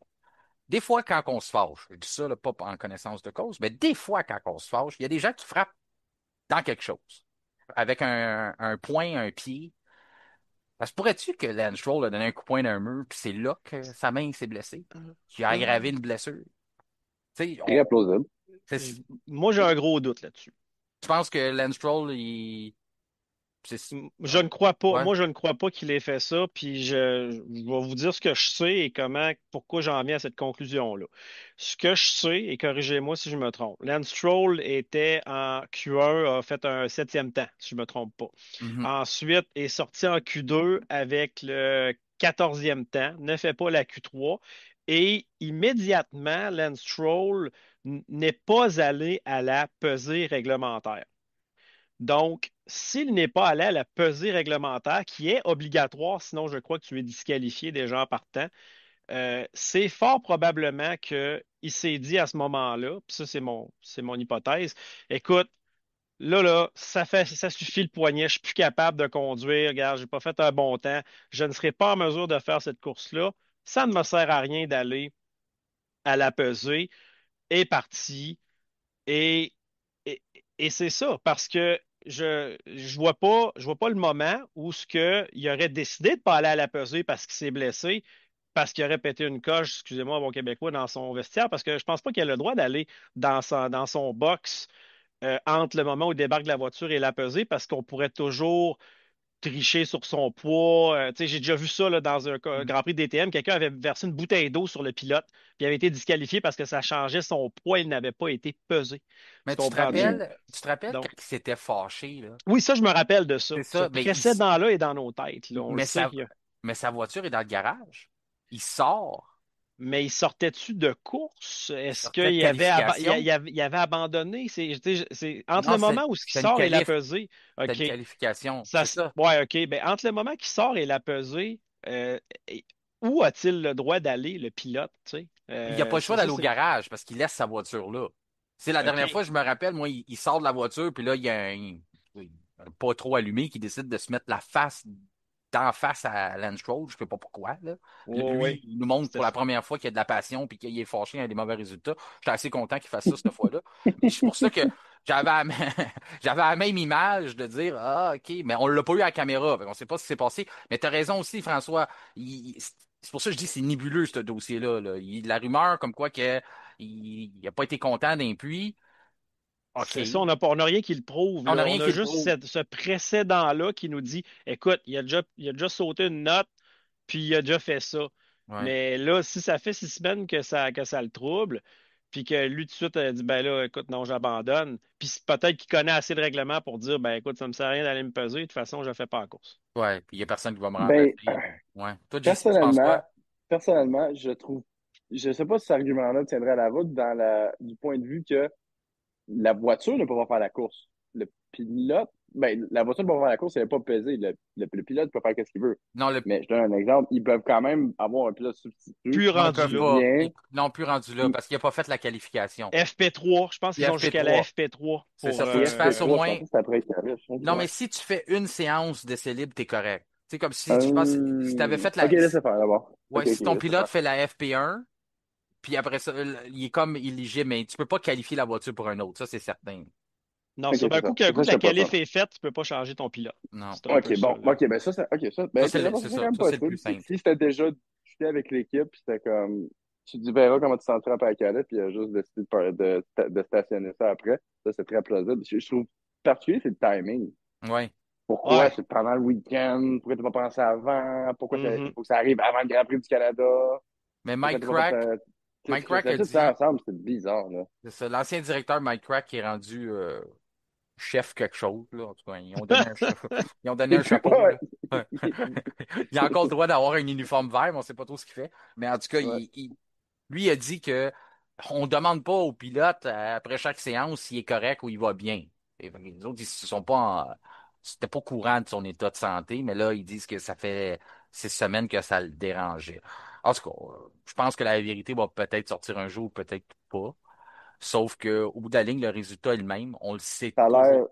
Des fois, quand on se fâche, je dis ça là, pas en connaissance de cause, mais des fois, quand on se fâche, il y a des gens qui frappent dans quelque chose. Avec un poing, un pied. Ça se pourrait-tu que Lance Stroll a donné un coup de poing d'un mur, puis c'est là que sa main s'est blessée, qui a aggravé Euh, une blessure? Tu sais, Très plausible. je- Moi, j'ai un gros doute là-dessus. tu penses que Lance Stroll, Je ne crois pas. ouais. Moi, je ne crois pas qu'il ait fait ça. Puis je vais vous dire ce que je sais et pourquoi j'en viens à cette conclusion-là. Ce que je sais, et corrigez-moi si je me trompe, Lance Stroll était en Q1, a fait un septième temps, si je me trompe pas. Mhm. Ensuite, est sorti en Q2 avec le quatorzième temps, ne fait pas la Q3. Et immédiatement, Lance Stroll n'est pas allé à la pesée réglementaire. Donc, s'il n'est pas allé à la pesée réglementaire, qui est obligatoire, sinon je crois que tu es disqualifié déjà en partant, c'est fort probablement qu'il s'est dit à ce moment-là, puis ça c'est mon hypothèse, écoute, là, ça suffit le poignet, je suis plus capable de conduire, regarde, j'ai pas fait un bon temps, je ne serai pas en mesure de faire cette course-là, ça ne me sert à rien d'aller à la pesée, est parti, et, et, et c'est ça, parce que je vois pas le moment où ce que il aurait décidé de pas aller à la pesée parce qu'il s'est blessé, parce qu'il aurait pété une coche, excusez-moi, mon Québécois, dans son vestiaire, parce que je pense pas qu'il a le droit d'aller dans son box entre le moment où il débarque de la voiture et la pesée, parce qu'on pourrait toujours tricher sur son poids. Tu sais, j'ai déjà vu ça là, dans un Grand Prix DTM. Quelqu'un avait versé une bouteille d'eau sur le pilote, puis il avait été disqualifié parce que ça changeait son poids, il n'avait pas été pesé. Tu Mais comprends-tu? tu te rappelles quand Donc, il s'était fâché, là? oui, ça, je me rappelle de ça. C'est Ce ça, précédent-là est dans nos têtes, là, on le mais sait. mais sa voiture est dans le garage. Il sort, Mais il sortait-tu de course? il Est-ce sortait de qu'il qualification. il avait abandonné? Entre Non, le moment où il c'était une sort et la pesée, c'était une OK. qualification, c'est ça. Ouais, OK. Ben, entre le moment qu'il sort et la pesée, et- où a-t-il le droit d'aller, le pilote, tu sais? Il n'a pas le choix d'aller au C'est. garage parce qu'il laisse sa voiture là. C'est la dernière fois, OK. je me rappelle, moi, il sort de la voiture, puis là, il y a un pas trop allumé qui décide de se mettre la face d'en face à Lance Stroll, je sais pas pourquoi, là. Puis là, Oh, lui, oui. il nous montre pour C'était. la première fois qu'il y a de la passion puis qu'il est fâché à des mauvais résultats. J'étais assez content qu'il fasse ça cette fois-là. Mais c'est pour ça que j'avais la, même- j'avais la même image de dire, ah, OK, mais on l'a pas eu à la caméra, fait on sait pas ce qui s'est passé. Mais tu as raison aussi, François. C'est pour ça que je dis que c'est nébuleux, ce dossier-là, là. La rumeur comme quoi que il n'a pas été content d'un puits. OK. C'est ça, on n'a rien qui le prouve, On n'a là. rien On qui a le juste prouve. ce précédent-là qui nous dit, écoute, il a déjà sauté une note, puis il a déjà fait ça. Ouais. Mais là, si ça fait 6 semaines que ça le trouble, puis que lui, tout de suite, a dit, ben là, écoute, non, j'abandonne. Puis peut-être qu'il connaît assez de règlements pour dire, ben écoute, ça me sert à rien d'aller me peser, de toute façon, je ne fais pas la course. Ouais. Puis il n'y a personne qui va me Ben, remplacer. Ouais. Toi, JC, tu penses personnellement, quoi? personnellement, je sais pas si cet argument-là tiendrait à la route du point de vue que la voiture ne peut pas faire la course. Le pilote, ben, la voiture ne peut pas faire la course, elle n'est pas pesée. Le pilote peut faire ce qu'il veut. Non, Mais je donne un exemple, ils peuvent quand même avoir un pilote substitut Plus non, ils rendu peuvent là. qui pas. vient. Non, plus rendu là, parce qu'il n'a pas fait la qualification. FP3, je pense Puis qu'ils ont jusqu'à la FP3. FP3 C'est pour. ça, faut que Et tu fasses au FP3, je moins. pensais que c'était après Icarus. Non, Ouais. mais si tu fais une séance d'essai libre, t'es correct. Tu sais, comme si, je pense, si t'avais fait Ok, la. laissez faire d'abord. Ouais, Ok, ok, si ton laissez pilote faire. fait la FP1, puis après ça, il est comme éligible, mais tu peux pas qualifier la voiture pour un autre, ça, c'est certain. Non, Ok, ça. Ben, c'est un coup, ça. qu'un C'est coup ça, que je la sais pas ça. qualif est faite, tu peux pas changer ton pilote. Non. C'est un peu Ok, ça, bon. là. Ok, ben ça. Ça, Ben, c'est c'est c'est ça. quand même Ça, c'est le possible. plus simple. Si c'était déjà discuté avec l'équipe, puis c'était comme, tu verras comment tu sentiras après la calette, puis il a juste décidé de stationner ça après. Ça, c'est très plausible. Je trouve particulier, c'est le timing. Ouais. Pourquoi Ouais. c'est pendant le week-end? Pourquoi tu pas pensé avant? Pourquoi il Mhm. faut que ça arrive avant le Grand Prix du Canada? Mais Pourquoi Mike t'as pas fait Crack, Mike Crack a tout ça dit, ensemble? C'est bizarre, là. c'est ça, l'ancien directeur Mike Crack qui est rendu chef quelque chose, là. En tout cas, ils ont donné un chef, ils ont donné un chapeau, Ouais. là. Ouais. Il a encore le droit d'avoir un uniforme vert, mais on sait pas trop ce qu'il fait. Mais en tout cas, Ouais. lui a dit que on demande pas au pilote après chaque séance s'il est correct ou il va bien. Et les autres, ils se sont pas c'était pas courant de son état de santé, mais là, ils disent que ça fait 6 semaines que ça le dérangeait. En tout cas, je pense que la vérité va peut-être sortir un jour, peut-être pas. Sauf que au bout de la ligne, le résultat est le même. On le sait Ça a toujours. l'air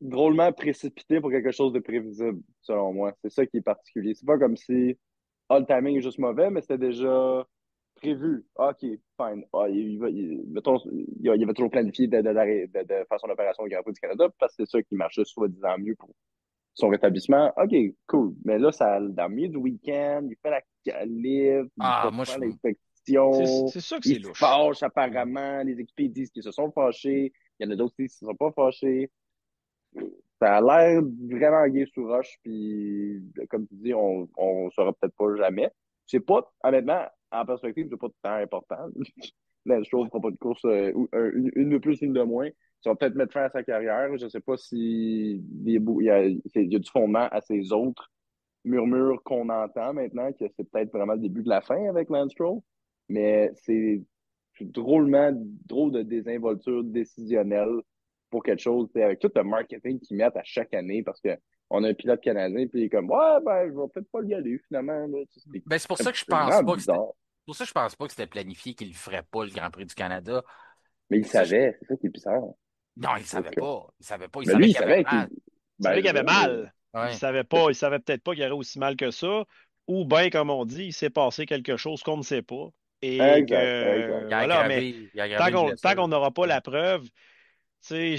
drôlement précipité pour quelque chose de prévisible, selon moi. C'est ça qui est particulier. C'est pas comme si le timing est juste mauvais, mais c'était déjà prévu. Ah, OK, fine. Ah, mettons, il avait toujours planifié de faire son opération au Grand Prix du Canada parce que c'est ça qui marchait soi-disant mieux pour son rétablissement. OK, cool. Mais là, dans le milieu du week-end, il fait la calife, il Ah, va moi, faire C'est l'inspection, c'est sûr que il c'est se louche. fâche apparemment, les équipiers disent qu'ils se sont fâchés, il y en a d'autres qui ne se sont pas fâchés. Ça a l'air vraiment gay sous roche, puis comme tu dis, on saura peut-être pas jamais. C'est pas, honnêtement, en perspective, c'est pas tant important. Lance Stroll Ouais. fera pas de course, une de plus, une de moins. Ça va peut-être mettre fin à sa carrière. Je sais pas si il y a du fondement à ces autres murmures qu'on entend maintenant, que c'est peut-être vraiment le début de la fin avec Lance Stroll. Mais c'est drôle de désinvolture décisionnelle pour quelque chose, tu sais, avec tout le marketing qu'ils mettent à chaque année, parce que on a un pilote canadien, puis il est comme, ouais, ben, je vais peut-être pas y aller, finalement, là. ben, c'est pour ça que je C'est pense vraiment pas que c'était. bizarre. C'est pour ça que je pense pas que c'était planifié qu'il ne ferait pas le Grand Prix du Canada. Mais il Ça, savait, c'est ça qui est bizarre. non, il Donc, savait pas. Il savait pas. Il mais savait lui, il qu'il avait savait mal. Il savait ben, qu'il c'est avait ça, mais mal. Ouais. Il savait peut-être pas qu'il y aurait aussi mal que ça. Ou bien, comme on dit, il s'est passé quelque chose qu'on ne sait pas. Et exact, exact. que, voilà, mais Il a aggravé une tant blessure. qu'on n'aura pas Ouais. la preuve, tu sais,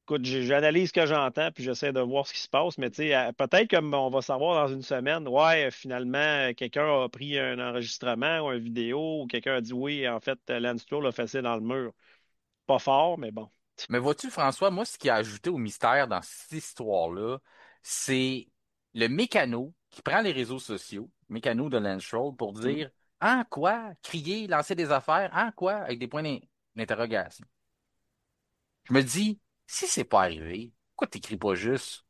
écoute, j'analyse ce que j'entends, puis j'essaie de voir ce qui se passe, mais tu sais, peut-être comme on va savoir dans une semaine, ouais, finalement, quelqu'un a pris un enregistrement ou une vidéo, ou quelqu'un a dit oui, en fait, Lance Stroll l'a fessé dans le mur. Pas fort, mais bon. Mais vois-tu, François, moi, ce qui a ajouté au mystère dans cette histoire-là, c'est le mécano qui prend les réseaux sociaux, mécano de Lance Stroll, pour Mm. dire ah quoi? Crier, lancer des affaires, ah quoi? Avec des points d'interrogation. Je me dis, si c'est pas arrivé, pourquoi t'écris pas juste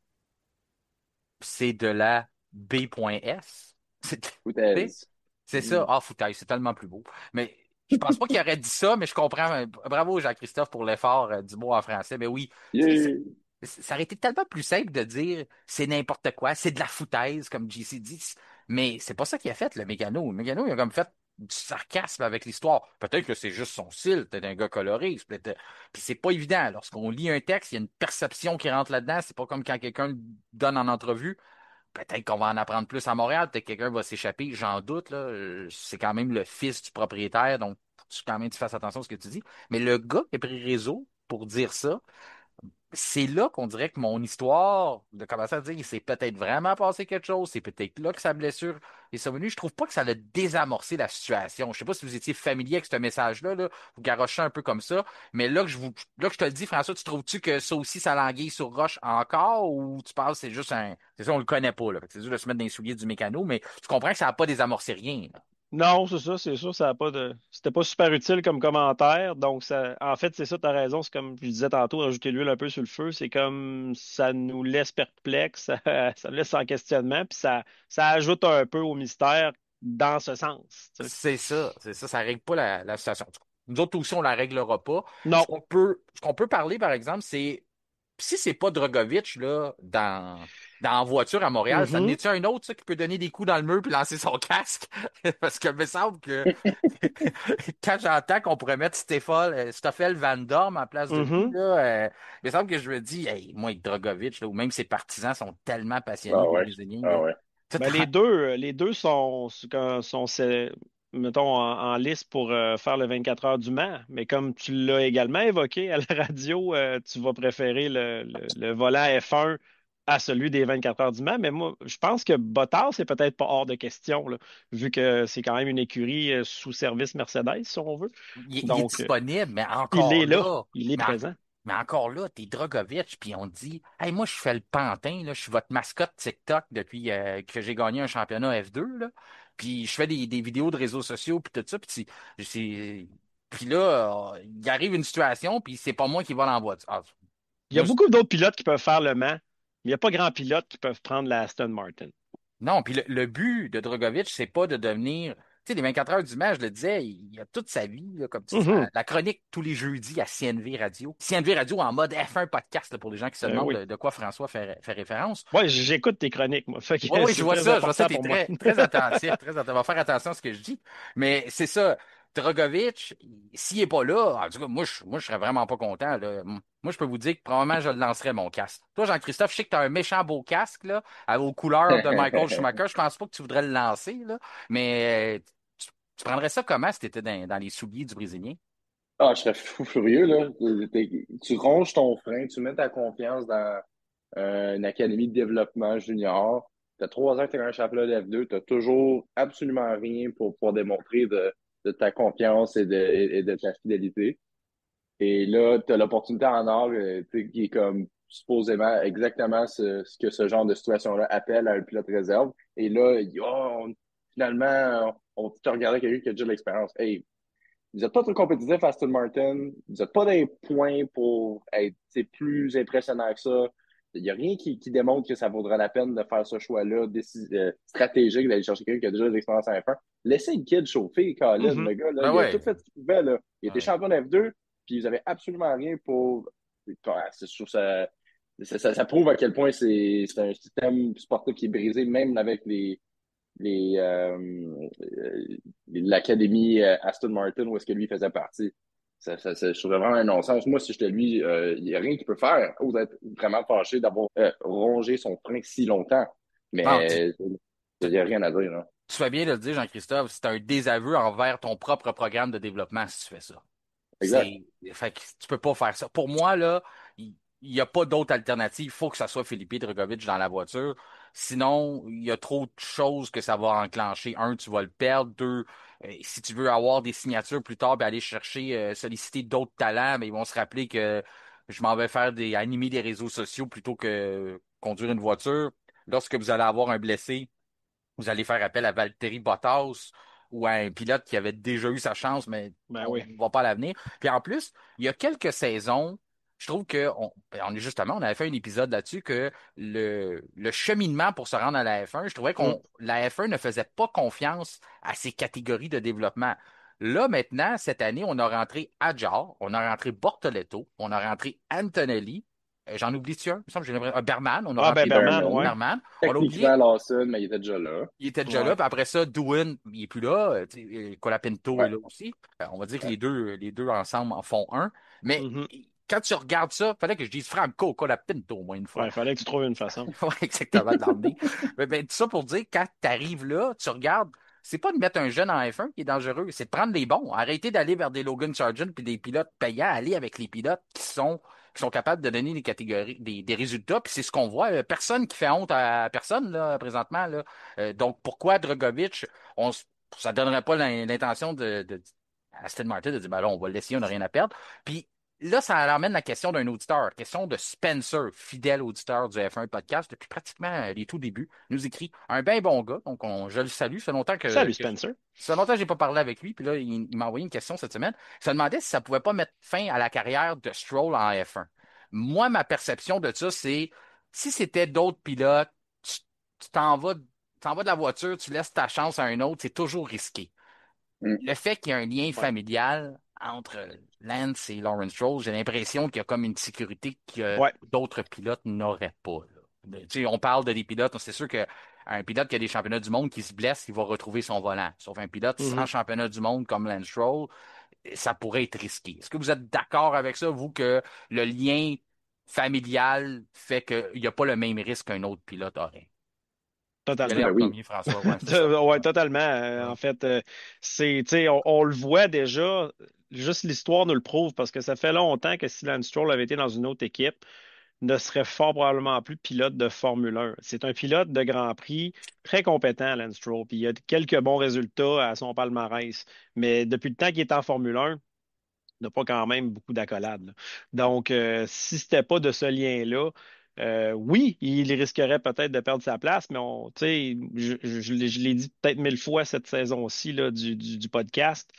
c'est de la B.S? C'est Foutaise. c'est ça. Mm. Ah, foutaise, c'est tellement plus beau. Mais je pense pas qu'il aurait dit ça, mais je comprends. Bravo, Jean-Christophe, pour l'effort du mot en français. Mais oui, tu sais, Yeah. ça aurait été tellement plus simple de dire c'est n'importe quoi, c'est de la foutaise, comme JC dit. Mais c'est pas ça qu'il a fait, le mécano. Le mécano, il a comme fait du sarcasme avec l'histoire. Peut-être que c'est juste son style, peut-être un gars coloré. Puis c'est pas évident. Lorsqu'on lit un texte, il y a une perception qui rentre là-dedans. C'est pas comme quand quelqu'un le donne en entrevue. Peut-être qu'on va en apprendre plus à Montréal, peut-être que quelqu'un va s'échapper, j'en doute, là. C'est quand même le fils du propriétaire, donc faut que quand même tu fasses attention à ce que tu dis. Mais le gars qui a pris réseau pour dire ça, c'est là qu'on dirait que mon histoire de commencer à dire il s'est peut-être vraiment passé quelque chose, c'est peut-être là que sa blessure est survenue. Je trouve pas que ça a désamorcé la situation. Je sais pas si vous étiez familier avec ce message-là, là, vous garochez un peu comme ça, mais là que je te le dis, François, tu trouves-tu que ça aussi, ça languille sur roche encore ou tu penses que c'est juste c'est ça, on le connaît pas, là. Fait que c'est juste de se mettre dans les souliers du mécano, mais tu comprends que ça n'a pas désamorcé rien, là. Non, c'est ça, c'est sûr, ça a pas de. C'était pas super utile comme commentaire. Donc, en fait, c'est ça, tu as raison. C'est comme je disais tantôt, rajouter l'huile un peu sur le feu. C'est comme ça nous laisse perplexes, ça nous laisse en questionnement, puis ça ajoute un peu au mystère dans ce sens. Tu sais. C'est ça, ça règle pas la situation. Nous autres aussi, on la réglera pas. Non. Ce qu'on peut parler, par exemple, c'est si c'est pas Drogovic là, dans la voiture à Montréal, ça en Mhm. est-tu un autre ça, qui peut donner des coups dans le mur puis lancer son casque? Parce que me semble que quand j'entends qu'on pourrait mettre Stoffel Van Dorme en place de lui, Mhm. là, il me semble que je me dis, hey, moi, avec Drogovic, là, ou même ses partisans sont tellement passionnés, Ah les ouais. Brésiliens, Ah là. ouais. Tout Ben, en- les deux sont, mettons, en liste pour faire le 24 heures du Mans. Mais comme tu l'as également évoqué à la radio, tu vas préférer le volant F1 à celui des 24 heures du Mans. Mais moi, je pense que Bottas, c'est peut-être pas hors de question, là, vu que c'est quand même une écurie sous service Mercedes, si on veut. il est Donc, disponible, il est là. Il est mais, en- présent. mais encore là, t'es Drogovic, puis on te dit, hey, moi, je fais le pantin, là, je suis votre mascotte TikTok depuis que j'ai gagné un championnat F2, là, puis je fais des vidéos de réseaux sociaux, puis tout ça, puis là, il arrive une situation, puis c'est pas moi qui va dans la voiture. Ah, Il y a moi, beaucoup d'autres pilotes qui peuvent faire le Mans, mais il n'y a pas grand pilote qui peuvent prendre la Aston Martin. non, puis le but de Drogovic, c'est pas de devenir. Tu sais, les 24 heures du match, je le disais, il a toute sa vie, là, comme tu dis, Mhm. la chronique tous les jeudis à CNV Radio. CNV Radio en mode F1 podcast, là, pour les gens qui se demandent Oui. de quoi François fait référence. Ouais, j'écoute tes chroniques, moi. Fait Oui, que oui, c'est très je vois ça, important t'es pour moi. très attentif, très attentif. On va faire attention à ce que je dis. Mais c'est ça, Drogovic, s'il est pas là, en tout cas, moi, je serais vraiment pas content, là. Moi, je peux vous dire que probablement je le lancerais, mon casque. Toi, Jean-Christophe, je sais que tu as un méchant beau casque, là, aux couleurs de Michael Schumacher. Je pense pas que tu voudrais le lancer, là. Mais tu prendrais ça comment si tu étais dans les souliers du Brésilien? Ah, je serais fou furieux, là. Tu ronges ton frein, tu mets ta confiance dans une académie de développement junior. Tu as 3 ans que tu as un championnat de F2, tu n'as toujours absolument rien pour pouvoir démontrer de ta confiance et de ta fidélité. Et là, tu as l'opportunité en or tu sais, qui est comme supposément exactement ce que ce genre de situation-là appelle à un pilote réserve. Et là, finalement, on te regardait quelqu'un qui a déjà de l'expérience. Hey, vous n'êtes pas trop compétitif, Aston Martin. Vous n'êtes pas des points pour être plus impressionnant que ça. Il n'y a rien qui démontre que ça vaudra la peine de faire ce choix-là stratégique, d'aller chercher quelqu'un qui a déjà de l'expérience en F1. Laissez le kid chauffer, Colin. Mhm. Le gars, là, Ben il a tout ouais. fait ce qu'il pouvait. Là. Il était Ouais. champion de F2, puis vous avez absolument rien pour. C'est sûr, ça prouve à quel point c'est un système sportif qui est brisé, même avec les, l'académie Aston Martin où est-ce que lui faisait partie. Je trouve vraiment un non-sens. Moi, si j'étais lui, il n'y a rien qu'il peut faire, ou d'être vraiment fâché d'avoir rongé son frein si longtemps. Non, Mais il n'y a rien à dire, là. tu fais bien de le dire, Jean-Christophe, c'est un désaveu envers ton propre programme de développement si tu fais ça. Exact. Fait que tu peux pas faire ça. Pour moi, là, il n'y a pas d'autre alternative. Il faut que ça soit Felipe Drugovich dans la voiture. Sinon, il y a trop de choses que ça va enclencher. Un, tu vas le perdre. Deux, si tu veux avoir des signatures plus tard, ben aller chercher, solliciter d'autres talents, mais ils vont se rappeler que je m'en vais faire animer des réseaux sociaux plutôt que conduire une voiture. Lorsque vous allez avoir un blessé, vous allez faire appel à Valtteri Bottas ou à un pilote qui avait déjà eu sa chance, mais Ben on oui. ne va pas à l'avenir. Puis en plus, il y a quelques saisons, je trouve que on avait fait un épisode là-dessus que le cheminement pour se rendre à la F1, je trouvais Mm. qu'on la F1 ne faisait pas confiance à ces catégories de développement. Là, maintenant, cette année, on a rentré Adjar, on a rentré Bortoletto, on a rentré Antonelli. J'en oublie-tu un? Il me semble que j'ai l'impression- Berman, on a Ah, ben rentré Berman, Berman. ouais. Berman. On a Techniquement, oublié Lawson, mais il était déjà là. il était déjà là, Ouais. puis après ça, Doohan, il n'est plus là. Tu sais, Colapinto est Ouais, là aussi. On va dire que ouais. les deux ensemble en font un. Mais Mhm. quand tu regardes ça, il fallait que je dise Franco Colapinto au moins une fois. Ouais, il fallait que tu trouves une façon. Ouais, exactement, de l'emmener. Mais tout ça pour dire, quand tu arrives là, tu regardes, c'est pas de mettre un jeune en F1 qui est dangereux, c'est de prendre les bons. Arrêter d'aller vers des Logan Sargent puis des pilotes payants, aller avec les pilotes qui sont capables de donner des catégories, des résultats. Puis c'est ce qu'on voit. Personne qui fait honte à personne là, présentement. Là. Donc pourquoi Drogovic, ça donnerait pas l'intention de Aston Martin de dire ben là, on va le laisser, on n'a rien à perdre. Puis là, ça ramène la question d'un auditeur, question de Spencer, fidèle auditeur du F1 podcast depuis pratiquement les tout débuts. Il nous écrit un bien bon gars, donc je le salue. Ça fait longtemps Salut, Spencer. ça fait longtemps que j'ai pas parlé avec lui, puis là, il m'a envoyé une question cette semaine. Il se demandait si ça pouvait pas mettre fin à la carrière de Stroll en F1. Moi, ma perception de ça, c'est si c'était d'autres pilotes, tu tu t'en vas. t'en vas de la voiture, tu laisses ta chance à un autre, c'est toujours risqué. Mm. Le fait qu'il y ait un lien Ouais. familial entre Lance et Lawrence Stroll, j'ai l'impression qu'il y a comme une sécurité que Ouais. d'autres pilotes n'auraient pas, là. Tu sais, on parle de des pilotes, c'est sûr qu'un pilote qui a des championnats du monde qui se blesse, il va retrouver son volant. Sauf un pilote sans Mhm. championnat du monde comme Lance Stroll, ça pourrait être risqué. Est-ce que vous êtes d'accord avec ça, vous, que le lien familial fait qu'il n'y a pas le même risque qu'un autre pilote aurait? Tu peux y Ah, aller Totalement. ben en oui. premier, François. Ouais, c'est ça. Ouais, totalement. Ouais. En fait, tu sais, on le voit déjà. Juste l'histoire nous le prouve parce que ça fait longtemps que si Lance Stroll avait été dans une autre équipe, ne serait fort probablement plus pilote de Formule 1. C'est un pilote de Grand Prix très compétent, Lance Stroll, puis il a quelques bons résultats à son palmarès. Mais depuis le temps qu'il est en Formule 1, il n'a pas quand même beaucoup d'accolades, là. Donc, si c'était pas de ce lien-là, oui, il risquerait peut-être de perdre sa place, mais tu sais, je l'ai dit peut-être 1000 fois cette saison-ci là, du podcast.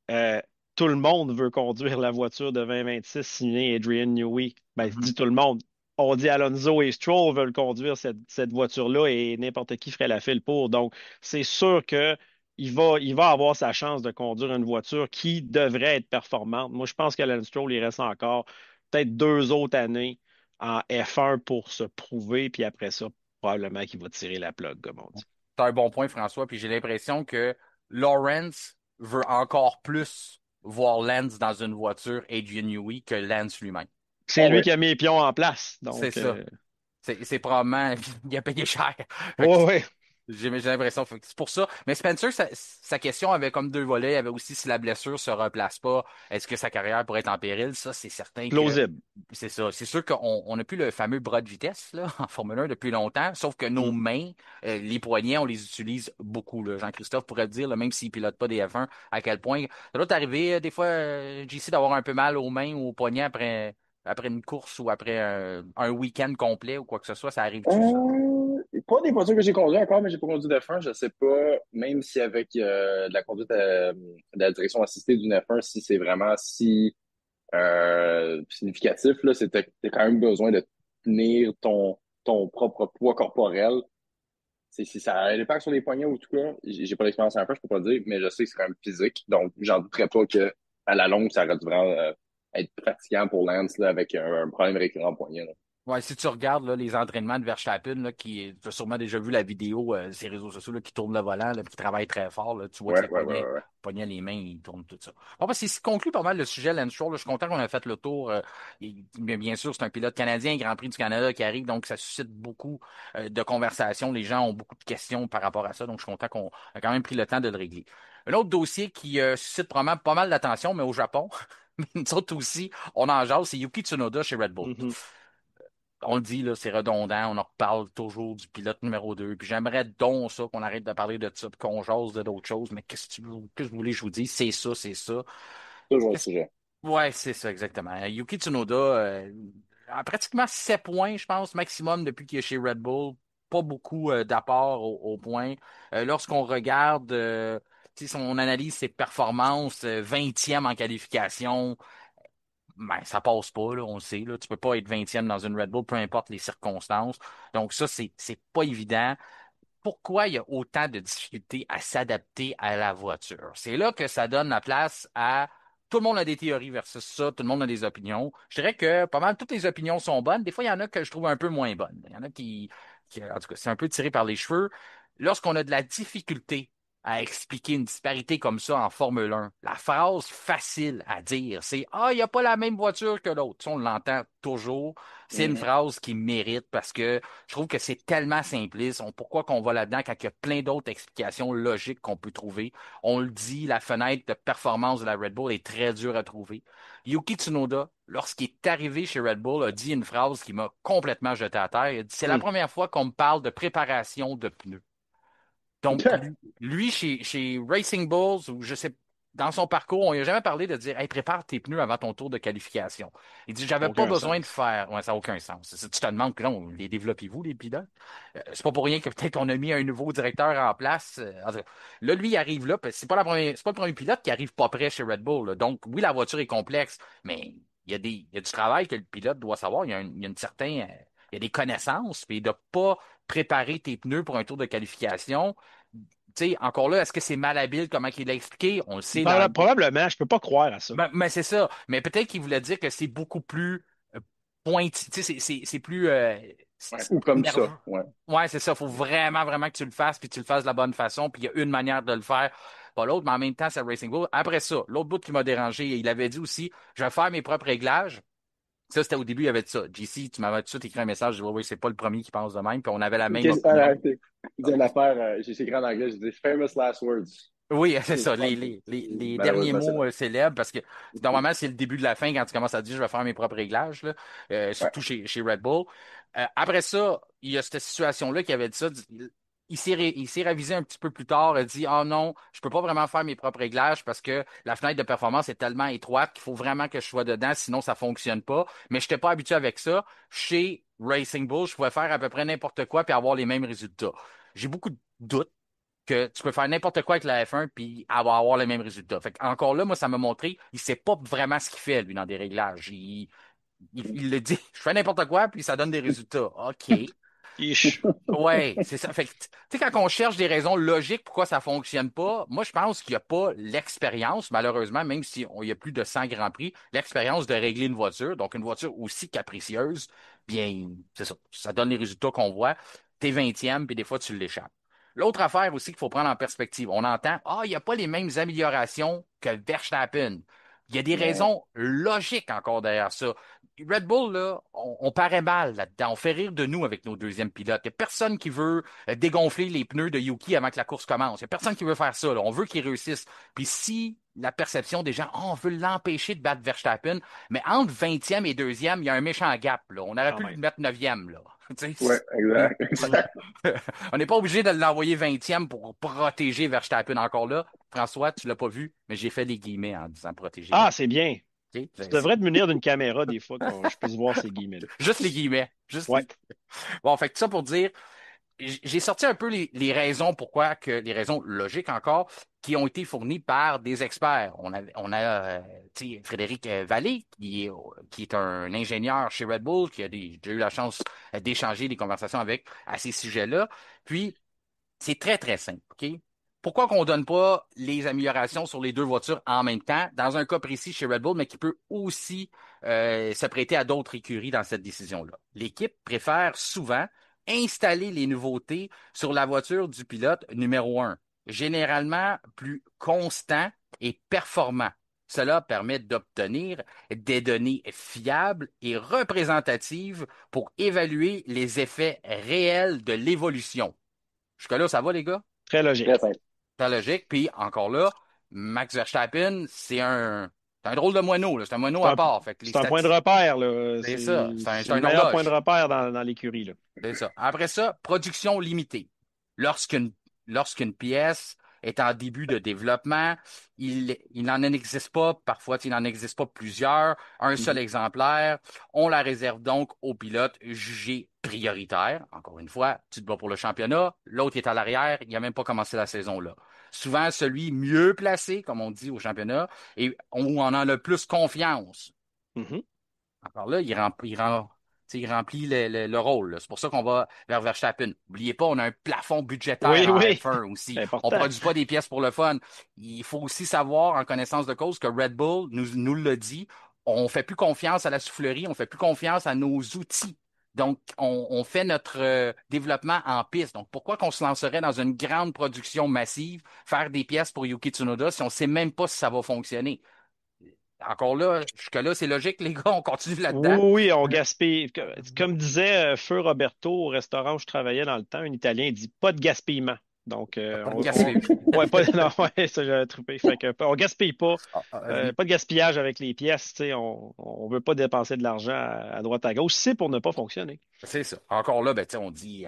Euh, Tout le monde veut conduire la voiture de 2026 signée Adrian Newey. Ben, Mhm. dit tout le monde. On dit Alonso et Stroll veulent conduire cette voiture-là et n'importe qui ferait la file pour. Donc, c'est sûr que il va avoir sa chance de conduire une voiture qui devrait être performante. Moi, je pense qu'Alan Stroll, il reste encore peut-être 2 autres années en F1 pour se prouver, puis après ça, probablement qu'il va tirer la plug, comme on dit. C'est un bon point, François. Puis j'ai l'impression que Lawrence veut encore plus voir Lance dans une voiture Adrian Newey que Lance lui-même. C'est Ah lui ouais. qui a mis les pions en place. C'est Donc, ça. C'est probablement, il a payé cher. Fait que ouais, ouais. j'ai l'impression que c'est pour ça. Mais Spencer, sa question avait comme deux volets. Il y avait aussi si la blessure se replace pas, est-ce que sa carrière pourrait être en péril? Ça, c'est certain que Plausible. c'est ça. C'est sûr qu'on n'a plus le fameux bras de vitesse là, en Formule 1 depuis longtemps, sauf que nos Mhm. mains, les poignets, on les utilise beaucoup, là. Jean-Christophe pourrait le dire, là, même s'il pilote pas des F1, à quel point. Ça doit t'arriver des fois, JC, d'avoir un peu mal aux mains ou aux poignets après une course ou après un week-end complet ou quoi que ce soit. Ça arrive-tu, ça? Pas des voitures que j'ai conduites encore, mais j'ai pas conduit de F1. Je sais pas, même si avec de la conduite de la direction assistée d'une F1, si c'est vraiment si significatif, là, t'as quand même besoin de tenir ton propre poids corporel. Si ça a un impact sur les poignets ou tout cas, j'ai pas d'expérience en F1, je peux pas le dire, mais je sais que c'est quand même physique. Donc, j'en douterais pas que à la longue, ça aurait dû vraiment être fatigant pour Lance là, avec un problème récurrent au poignet. Là. Ouais, si tu regardes là, les entraînements de Verstappen, là, tu as sûrement déjà vu la vidéo, ces réseaux sociaux là, qui tournent le volant, là, puis qui travaillent très fort. Là, tu vois que Ouais, ouais, ouais, ouais. Ouais. les poignets, les mains, ils tournent tout ça. Bon, bah, c'est conclut pas mal le sujet Lance Stroll, là. Je suis content qu'on ait fait le tour. Bien sûr, c'est un pilote canadien, Grand Prix du Canada qui arrive, donc ça suscite beaucoup de conversations. Les gens ont beaucoup de questions par rapport à ça, donc je suis content qu'on a quand même pris le temps de le régler. Un autre dossier qui suscite probablement pas mal d'attention, mais au Japon, mais nous autres aussi, on en jase, c'est Yuki Tsunoda chez Red Bull. Mhm. On le dit, là, c'est redondant, on en reparle toujours du pilote numéro 2. Puis j'aimerais donc ça, qu'on arrête de parler de ça, puis qu'on jase de d'autres choses. Mais qu'est-ce que vous voulez que je vous dise? C'est ça, c'est ça. Toujours le Qu'est-ce- sujet. Ouais, c'est ça, exactement. Yuki Tsunoda a pratiquement 7 points, je pense, maximum depuis qu'il est chez Red Bull. Pas beaucoup d'apports au point. Lorsqu'on regarde, tu sais, on analyse ses performances, 20e en qualification, ben, ça passe pas, là, on le sait, là. Tu peux pas être 20e dans une Red Bull, peu importe les circonstances. Donc ça, c'est pas évident. Pourquoi il y a autant de difficultés à s'adapter à la voiture? C'est là que ça donne la place à tout le monde a des théories versus ça, tout le monde a des opinions. Je dirais que pas mal toutes les opinions sont bonnes. Des fois, il y en a que je trouve un peu moins bonnes. Il y en a en tout cas, c'est un peu tiré par les cheveux. Lorsqu'on a de la difficulté à expliquer une disparité comme ça en Formule 1, la phrase facile à dire, c'est Ah, il n'y a pas la même voiture que l'autre. Ça, on l'entend toujours. C'est une Mhm. phrase qui mérite parce que je trouve que c'est tellement simpliste. Pourquoi qu'on va là-dedans quand il y a plein d'autres explications logiques qu'on peut trouver? On le dit, la fenêtre de performance de la Red Bull est très dure à trouver. Yuki Tsunoda, lorsqu'il est arrivé chez Red Bull, a dit une phrase qui m'a complètement jeté à terre. Il a dit, c'est la Mhm. première fois qu'on me parle de préparation de pneus. Donc, lui, chez Racing Bulls, ou je sais, dans son parcours, on lui a jamais parlé de dire, hey, prépare tes pneus avant ton tour de qualification. Il dit, j'avais pas Aucun besoin de sens. faire. Ouais, ça n'a aucun sens. Tu te demandes, non, les développez-vous, les pilotes? C'est pas pour rien que peut-être on a mis un nouveau directeur en place. En tout cas, là, lui, il arrive là, puis c'est pas le premier pilote qui arrive pas près chez Red Bull, là. Donc, oui, la voiture est complexe, mais il y a du travail que le pilote doit savoir. Il y a une certaine, il y a des connaissances, puis il doit pas préparer tes pneus pour un tour de qualification. Tu sais, encore là, est-ce que c'est malhabile comment il l'a expliqué? On le sait dans. Probablement, je peux pas croire à ça. Mais c'est ça. Mais peut-être qu'il voulait dire que c'est beaucoup plus pointu. Tu sais, c'est plus, Ouais, c'est ou plus comme nerveux. ça. Ouais. Ouais, c'est ça. Faut vraiment, vraiment que tu le fasses, puis tu le fasses de la bonne façon. Puis il y a une manière de le faire, pas l'autre. Mais en même temps, c'est Racing Bull. Après ça, l'autre bout qui m'a dérangé, il avait dit aussi, je vais faire mes propres réglages. Ça, c'était au début, il y avait dit ça. JC, tu m'avais tout de suite écrit un message. Je dis, oui, oui, c'est pas le premier qui pense de même. Puis on avait la même opinion. Il dit une affaire, j'ai écrit en anglais, j'ai dit famous last words. Oui, c'est Je ça, pense les derniers malheureusement, c'est mots là. célèbres, parce que normalement, c'est le début de la fin quand tu commences à dire je vais faire mes propres réglages, là, Ouais. surtout chez Red Bull. Après ça, il y a cette situation-là qui avait dit ça. Il s'est ravisé un petit peu plus tard, il a dit oh non, je peux pas vraiment faire mes propres réglages parce que la fenêtre de performance est tellement étroite qu'il faut vraiment que je sois dedans, sinon ça fonctionne pas. Mais je n'étais pas habitué avec ça. Chez Racing Bull, je pouvais faire à peu près n'importe quoi puis avoir les mêmes résultats. J'ai beaucoup de doutes que tu peux faire n'importe quoi avec la F1 puis avoir les mêmes résultats. Fait encore là, moi, ça m'a montré, il sait pas vraiment ce qu'il fait, lui, dans des réglages. Il le dit, je fais n'importe quoi, puis ça donne des résultats. OK. Ich. Ouais, c'est ça. Fait que, tu sais, quand on cherche des raisons logiques pourquoi ça fonctionne pas, moi, je pense qu'il n'y a pas l'expérience, malheureusement, même si il y a plus de 100 Grands Prix, l'expérience de régler une voiture. Donc, une voiture aussi capricieuse, bien, c'est ça. Ça donne les résultats qu'on voit. T'es 20e, puis des fois, tu l'échappes. L'autre affaire aussi qu'il faut prendre en perspective, on entend, il n'y a pas les mêmes améliorations que Verstappen. Il y a des Ouais. raisons logiques encore derrière ça. Red Bull, là, on paraît mal là-dedans. On fait rire de nous avec nos deuxièmes pilotes. Il n'y a personne qui veut dégonfler les pneus de Yuki avant que la course commence. Il n'y a personne qui veut faire ça, là. On veut qu'il réussisse. Puis si la perception des gens, on veut l'empêcher de battre Verstappen, mais entre 20e et 2e, il y a un méchant gap, là. On aurait Quand pu le même. mettre 9e, là. Tu Ouais, sais, on exact. Exact. on n'est pas obligé de l'envoyer 20e pour protéger Verstappen. Encore là, François, tu l'as pas vu, mais j'ai fait les guillemets en disant protéger Ah, Verstappen. c'est bien. OK? Tu devrais te munir d'une caméra des fois que je puisse voir ces guillemets-là. Juste les guillemets. Ouais. Bon, fait que tout ça pour dire, j'ai sorti un peu les raisons pourquoi que les raisons logiques encore qui ont été fournies par des experts. Tu sais, Frédéric Vallée qui est un ingénieur chez Red Bull j'ai eu la chance d'échanger des conversations avec à ces sujets-là. Puis c'est très très simple, OK? Pourquoi qu'on donne pas les améliorations sur les deux voitures en même temps dans un cas précis chez Red Bull, mais qui peut aussi se prêter à d'autres écuries dans cette décision-là? L'équipe préfère souvent installer les nouveautés sur la voiture du pilote numéro un, généralement plus constant et performant. Cela permet d'obtenir des données fiables et représentatives pour évaluer les effets réels de l'évolution. Jusque-là, ça va, les gars? Très Très logique. simple. C'est logique. Puis encore là, Max Verstappen, c'est un drôle de moineau, là. C'est un moineau C'est à un, part. Fait que les c'est un point de statistiques, repère, là. c'est ça. C'est C'est le un meilleur point de horloge. repère dans l'écurie, là. C'est ça. Après ça, production limitée. Lorsqu'une lorsqu'une pièce est en début de développement, il n'en existe pas, parfois il n'en existe pas plusieurs, un seul Mhm. exemplaire. On la réserve donc aux pilotes jugés prioritaires. Encore une fois, tu te bats pour le championnat, l'autre est à l'arrière, il n'a même pas commencé la saison là. Souvent, celui mieux placé, comme on dit au championnat, et où on en a le plus confiance. Mhm. Encore là, tu sais, il remplit le rôle, là. C'est pour ça qu'on va vers Verstappen. N'oubliez pas, on a un plafond budgétaire Oui, en oui. F1 aussi. C'est On ne important. produit pas des pièces pour le fun. Il faut aussi savoir, en connaissance de cause, que Red Bull nous l'a dit. On fait plus confiance à la soufflerie, on fait plus confiance à nos outils. Donc, on fait notre développement en piste. Donc, pourquoi qu'on se lancerait dans une grande production massive, faire des pièces pour Yuki Tsunoda si on ne sait même pas si ça va fonctionner? Encore là, jusque-là, c'est logique, les gars, on continue Oui, là-dedans. oui, on gaspille. Comme disait Feu Roberto au restaurant où je travaillais dans le temps, un Italien, il dit pas de gaspillement. Donc, Pas de gaspiller. ouais, pas, non, ouais, ça, j'avais trippé. Fait que, on gaspille pas. Pas de gaspillage avec les pièces. Tu sais, on veut pas dépenser de l'argent à droite à gauche. C'est pour ne pas fonctionner. C'est ça. Encore là, ben, tu sais, on dit,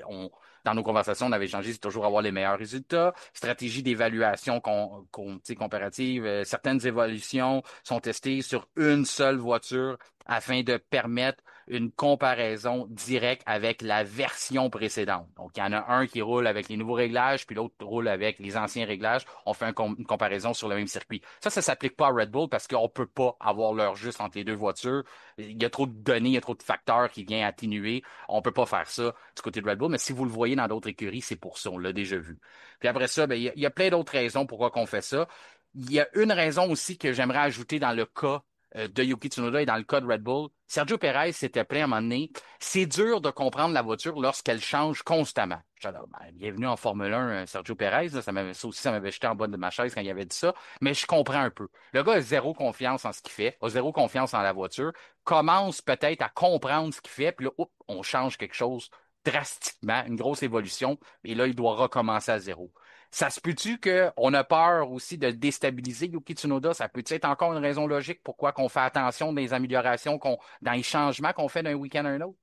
on, dans nos conversations, on avait échangé, c'est toujours avoir les meilleurs résultats. Stratégie d'évaluation tu sais, comparative. Certaines évolutions sont testées sur une seule voiture afin de permettre une comparaison directe avec la version précédente. Donc, il y en a un qui roule avec les nouveaux réglages, puis l'autre roule avec les anciens réglages. On fait une comparaison sur le même circuit. Ça s'applique pas à Red Bull parce qu'on peut pas avoir l'heure juste entre les deux voitures. Il y a trop de données, il y a trop de facteurs qui viennent atténuer. On peut pas faire ça du côté de Red Bull, mais si vous le voyez dans d'autres écuries, c'est pour ça. On l'a déjà vu. Puis après ça, ben, il y a plein d'autres raisons pourquoi on fait ça. Il y a une raison aussi que j'aimerais ajouter dans le cas de Yuki Tsunoda et dans le cas de Red Bull. Sergio Perez s'était plaint à un moment donné. C'est dur de comprendre la voiture lorsqu'elle change constamment. J'adore, ben, bienvenue en Formule 1, Sergio Perez. Là, ça aussi, ça m'avait jeté en bas de ma chaise quand il avait dit ça. Mais je comprends un peu. Le gars a zéro confiance en ce qu'il fait, a zéro confiance en la voiture, commence peut-être à comprendre ce qu'il fait, puis là, on change quelque chose drastiquement, une grosse évolution, et là, il doit recommencer à zéro. Ça se peut-tu qu'on a peur aussi de déstabiliser Yuki Tsunoda? Ça peut être encore une raison logique pourquoi qu'on fait attention dans les améliorations, dans les changements qu'on fait d'un week-end à un autre?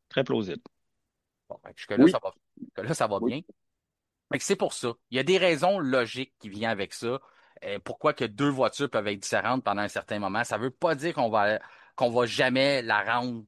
Très plausible. Bon, fait que jusque-là, Oui, ça va oui. bien. Fait que c'est pour ça. Il y a des raisons logiques qui viennent avec ça. Pourquoi que deux voitures peuvent être différentes pendant un certain moment. Ça veut pas dire qu'on va jamais la rendre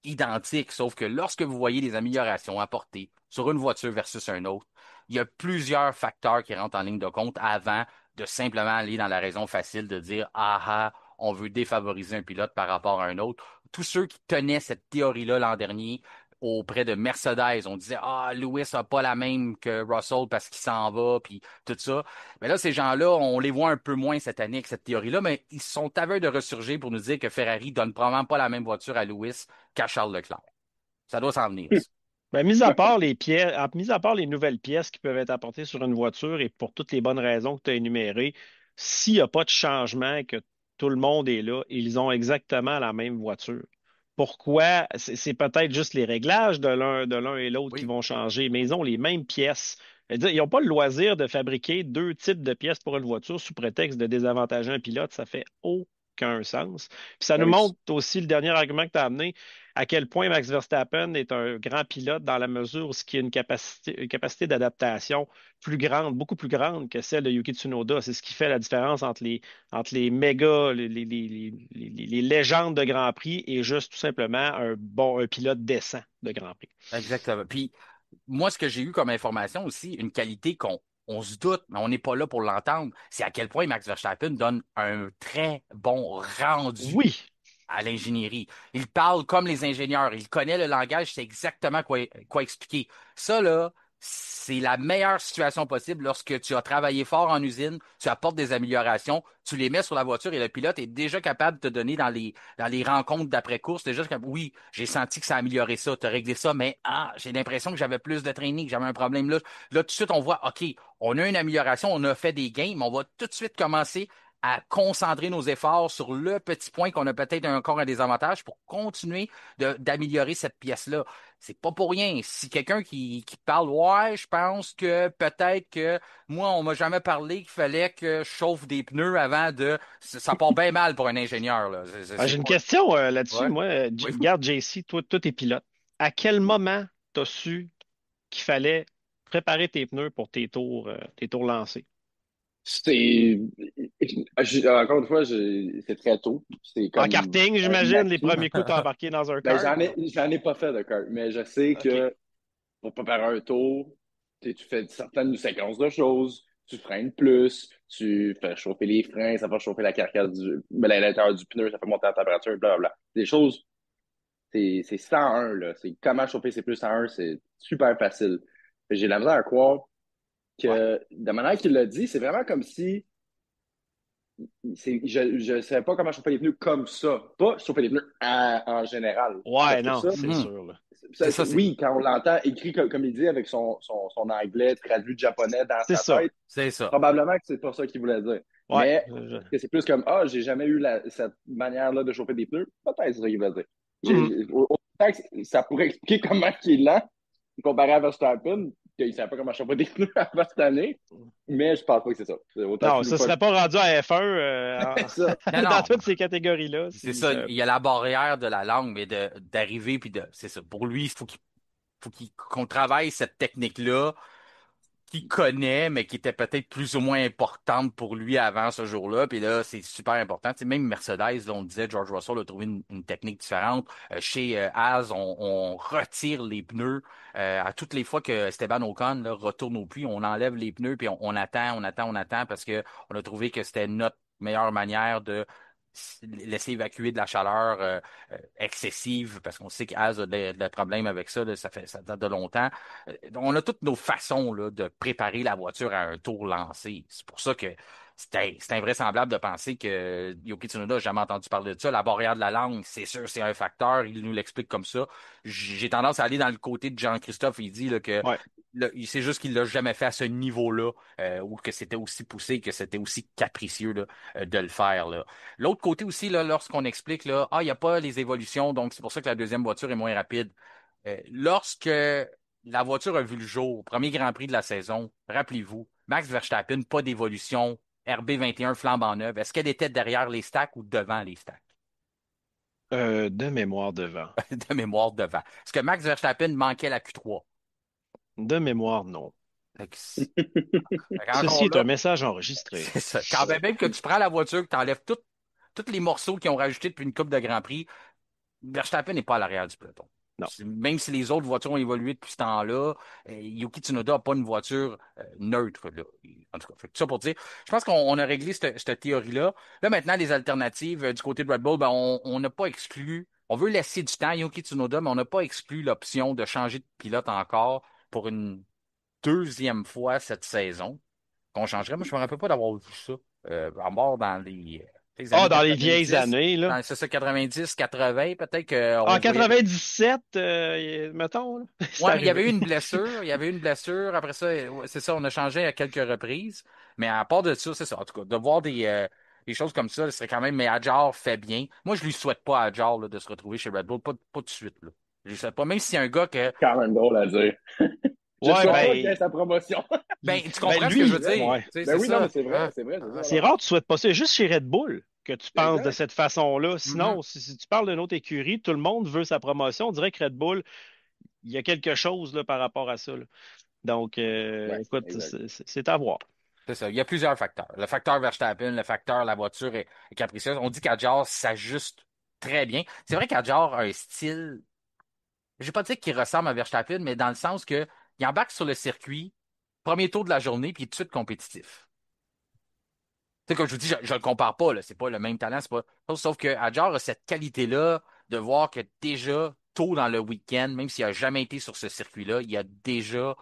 identique, sauf que lorsque vous voyez des améliorations apportées sur une voiture versus un autre, il y a plusieurs facteurs qui rentrent en ligne de compte avant de simplement aller dans la raison facile de dire ah ah, on veut défavoriser un pilote par rapport à un autre. Tous ceux qui tenaient cette théorie-là l'an dernier auprès de Mercedes, on disait ah Lewis n'a pas la même que Russell parce qu'il s'en va puis tout ça. Mais là ces gens-là, on les voit un peu moins cette année avec cette théorie-là, mais ils sont aveux de ressurgir pour nous dire que Ferrari donne probablement pas la même voiture à Lewis qu'à Charles Leclerc. Ça doit s'en venir, ça. Ben, mis à part les pièces, mis à part les nouvelles pièces qui peuvent être apportées sur une voiture et pour toutes les bonnes raisons que tu as énumérées, s'il n'y a pas de changement et que tout le monde est là, ils ont exactement la même voiture. Pourquoi? C'est peut-être juste les réglages de l'un et l'autre qui Oui, vont changer, mais ils ont les mêmes pièces. C'est-à-dire, ils n'ont pas le loisir de fabriquer deux types de pièces pour une voiture sous prétexte de désavantager un pilote. Ça fait aucun sens. Puis ça nous Ben oui. montre aussi le dernier argument que tu as amené à quel point Max Verstappen est un grand pilote dans la mesure où ce qui a une capacité d'adaptation plus grande, beaucoup plus grande que celle de Yuki Tsunoda. C'est ce qui fait la différence entre les méga, les légendes de Grand Prix et juste tout simplement un pilote décent de Grand Prix. exactement. Puis, moi, ce que j'ai eu comme information aussi, une qualité qu'on on se doute, mais on n'est pas là pour l'entendre, c'est à quel point Max Verstappen donne un très bon rendu Oui, à l'ingénierie. Il parle comme les ingénieurs. Il connaît le langage, c'est exactement quoi expliquer. Ça, là, c'est la meilleure situation possible lorsque tu as travaillé fort en usine, tu apportes des améliorations, tu les mets sur la voiture et le pilote est déjà capable de te donner dans les rencontres d'après-course, déjà capable, oui, j'ai senti que ça a amélioré ça, tu as réglé ça, mais ah, j'ai l'impression que j'avais plus de training, que j'avais un problème là. Là, tout de suite, on voit, OK, on a une amélioration, on a fait des gains, mais on va tout de suite commencer à concentrer nos efforts sur le petit point qu'on a peut-être encore un désavantage pour continuer d'améliorer cette pièce-là. C'est pas pour rien. Si quelqu'un qui parle, ouais, je pense que peut-être que moi, on m'a jamais parlé qu'il fallait que je chauffe des pneus avant de. Ça part bien mal pour un ingénieur, là. ah, C'est j'ai une pas. question là-dessus. Ouais. Moi, Oui. regarde, JC, toi, t'es pilote. À quel moment t'as su qu'il fallait préparer tes pneus pour tes tours lancés? C'est. Encore une fois, c'est très tôt. C'est En comme karting, un j'imagine, les acquis. premiers coups, t'as embarqué dans un Ben, kart. j'en ai pas fait de kart, mais je sais OK. que pour préparer un tour, tu fais certaines séquences de choses, tu freines plus, tu fais chauffer les freins, ça fait chauffer la carcasse ben, l'intérieur du pneu, ça fait monter la température, blablabla. Des choses, c'est 101, là. C'est comment chauffer c'est plus 101, c'est super facile. J'ai la misère à croire Ouais. que, de la manière qu'il l'a dit, c'est vraiment comme si je ne savais pas comment chauffer les pneus comme ça. Pas chauffer les pneus en général. Parce Ouais, que non, ça, c'est Mhm. sûr, là. C'est ça, c'est oui, quand on l'entend écrit comme il dit avec son anglais traduit de japonais dans C'est sa ça. tête, c'est ça. probablement que c'est pas ça qu'il voulait dire. Ouais. Mais que c'est plus comme ah, j'ai jamais eu cette manière-là de chauffer des pneus, peut-être c'est ça qu'il voulait dire. Mhm. Autant que ça pourrait expliquer comment il est lent comparé à Verstappen, qu'il ne savait pas comment chauffer des pneus avant cette année, mais je pense pas que c'est ça. C'est autant Non, qu'il ça loufoque. serait pas rendu à F1 ça. Non, dans non. toutes ces catégories-là. C'est ça. Il y a la barrière de la langue, mais d'arriver puis de. C'est ça. Pour lui, il faut qu'on travaille cette technique-là qu'il connaît, mais qui était peut-être plus ou moins importante pour lui avant ce jour-là. Puis là, c'est super important. Tu sais, même Mercedes, là, on disait, George Russell a trouvé une technique différente. Chez Haas, on retire les pneus. À toutes les fois que Esteban Ocon là, retourne au puits, on enlève les pneus, puis on attend, on attend, on attend, parce que on a trouvé que c'était notre meilleure manière de laisser évacuer de la chaleur excessive, parce qu'on sait qu'Az a des problèmes avec ça, là, ça date de longtemps. On a toutes nos façons là, de préparer la voiture à un tour lancé. C'est pour ça que c'est invraisemblable de penser que Yuki Tsunoda n'a jamais entendu parler de ça. La barrière de la langue, c'est sûr, c'est un facteur. Il nous l'explique comme ça. J'ai tendance à aller dans le côté de Jean-Christophe. Il dit là, que Ouais. là, c'est juste qu'il l'a jamais fait à ce niveau-là, ou que c'était aussi poussé, que c'était aussi capricieux là, de le faire. Là. L'autre côté aussi, là, lorsqu'on explique là, il n'y a pas les évolutions, donc c'est pour ça que la deuxième voiture est moins rapide. Lorsque la voiture a vu le jour, premier Grand Prix de la saison, rappelez-vous, Max Verstappen, pas d'évolution, RB21 flambant neuve. Est-ce qu'elle était derrière les stacks ou devant les stacks? De mémoire devant. De mémoire devant. Est-ce que Max Verstappen manquait la Q3? De mémoire, non. Fait que Ceci encore est un là, message enregistré. c'est ça. Quand même que tu prends la voiture, que tu enlèves tous les morceaux qu'ils ont rajoutés depuis une coupe de Grand Prix, Verstappen n'est pas à l'arrière du peloton. Non. Même si les autres voitures ont évolué depuis ce temps-là, Yuki Tsunoda n'a pas une voiture neutre. Là. En tout cas, fait que tout ça pour dire, je pense qu'on a réglé cette théorie-là. Là, maintenant, les alternatives du côté de Red Bull, ben, on n'a pas exclu. On veut laisser du temps à Yuki Tsunoda, mais on n'a pas exclu l'option de changer de pilote encore pour une deuxième fois cette saison. Qu'on changerait. Moi, je me rappelle pas d'avoir vu ça. À mort dans les Ah, années dans les vieilles 90. années, là. C'est ça, 90, 80, peut-être qu'on En voyait. 97, mettons, là. C'est Ouais, mais il y avait eu arrivé. une blessure. Il y avait eu une blessure. Après ça, ouais, c'est ça, on a changé à quelques reprises. Mais à part de ça, c'est ça. En tout cas, de voir des choses comme ça, ce serait quand même. Mais Adjar fait bien. Moi, je lui souhaite pas à Adjar là, de se retrouver chez Red Bull. Pas de suite. Là. Je lui souhaite pas. Même si c'est un gars que. Quand même drôle à dire. Je Ouais, souhaite pas qu'il ait ben, sa promotion. Ben, tu ben comprends ce que je lui, veux dire. ouais. Tu sais, Ben c'est oui, non, mais ça. c'est vrai, Hein? c'est ça C'est l'affaire. rare, tu souhaites pas ça. C'est juste chez Red Bull que tu penses de Exact. cette façon-là. Mhm. Sinon, si tu parles d'une autre écurie, tout le monde veut sa promotion. On dirait que Red Bull, il y a quelque chose là, par rapport à ça, là. Donc, Ouais, écoute, exact. c'est à voir. C'est ça. Il y a plusieurs facteurs. Le facteur Verstappen, le facteur la voiture est capricieuse. On dit qu'Adjar s'ajuste très bien. C'est vrai qu'Adjar a un style, je vais pas dire qu'il ressemble à Verstappen, mais dans le sens que il embarque sur le circuit, premier tour de la journée, puis il est tout de suite compétitif. Tu sais, comme je vous dis, je le compare pas, là. C'est pas le même talent, c'est pas. Sauf que Adjar a cette qualité-là de voir que déjà, tôt dans le week-end, même s'il a jamais été sur ce circuit-là, il y a déjà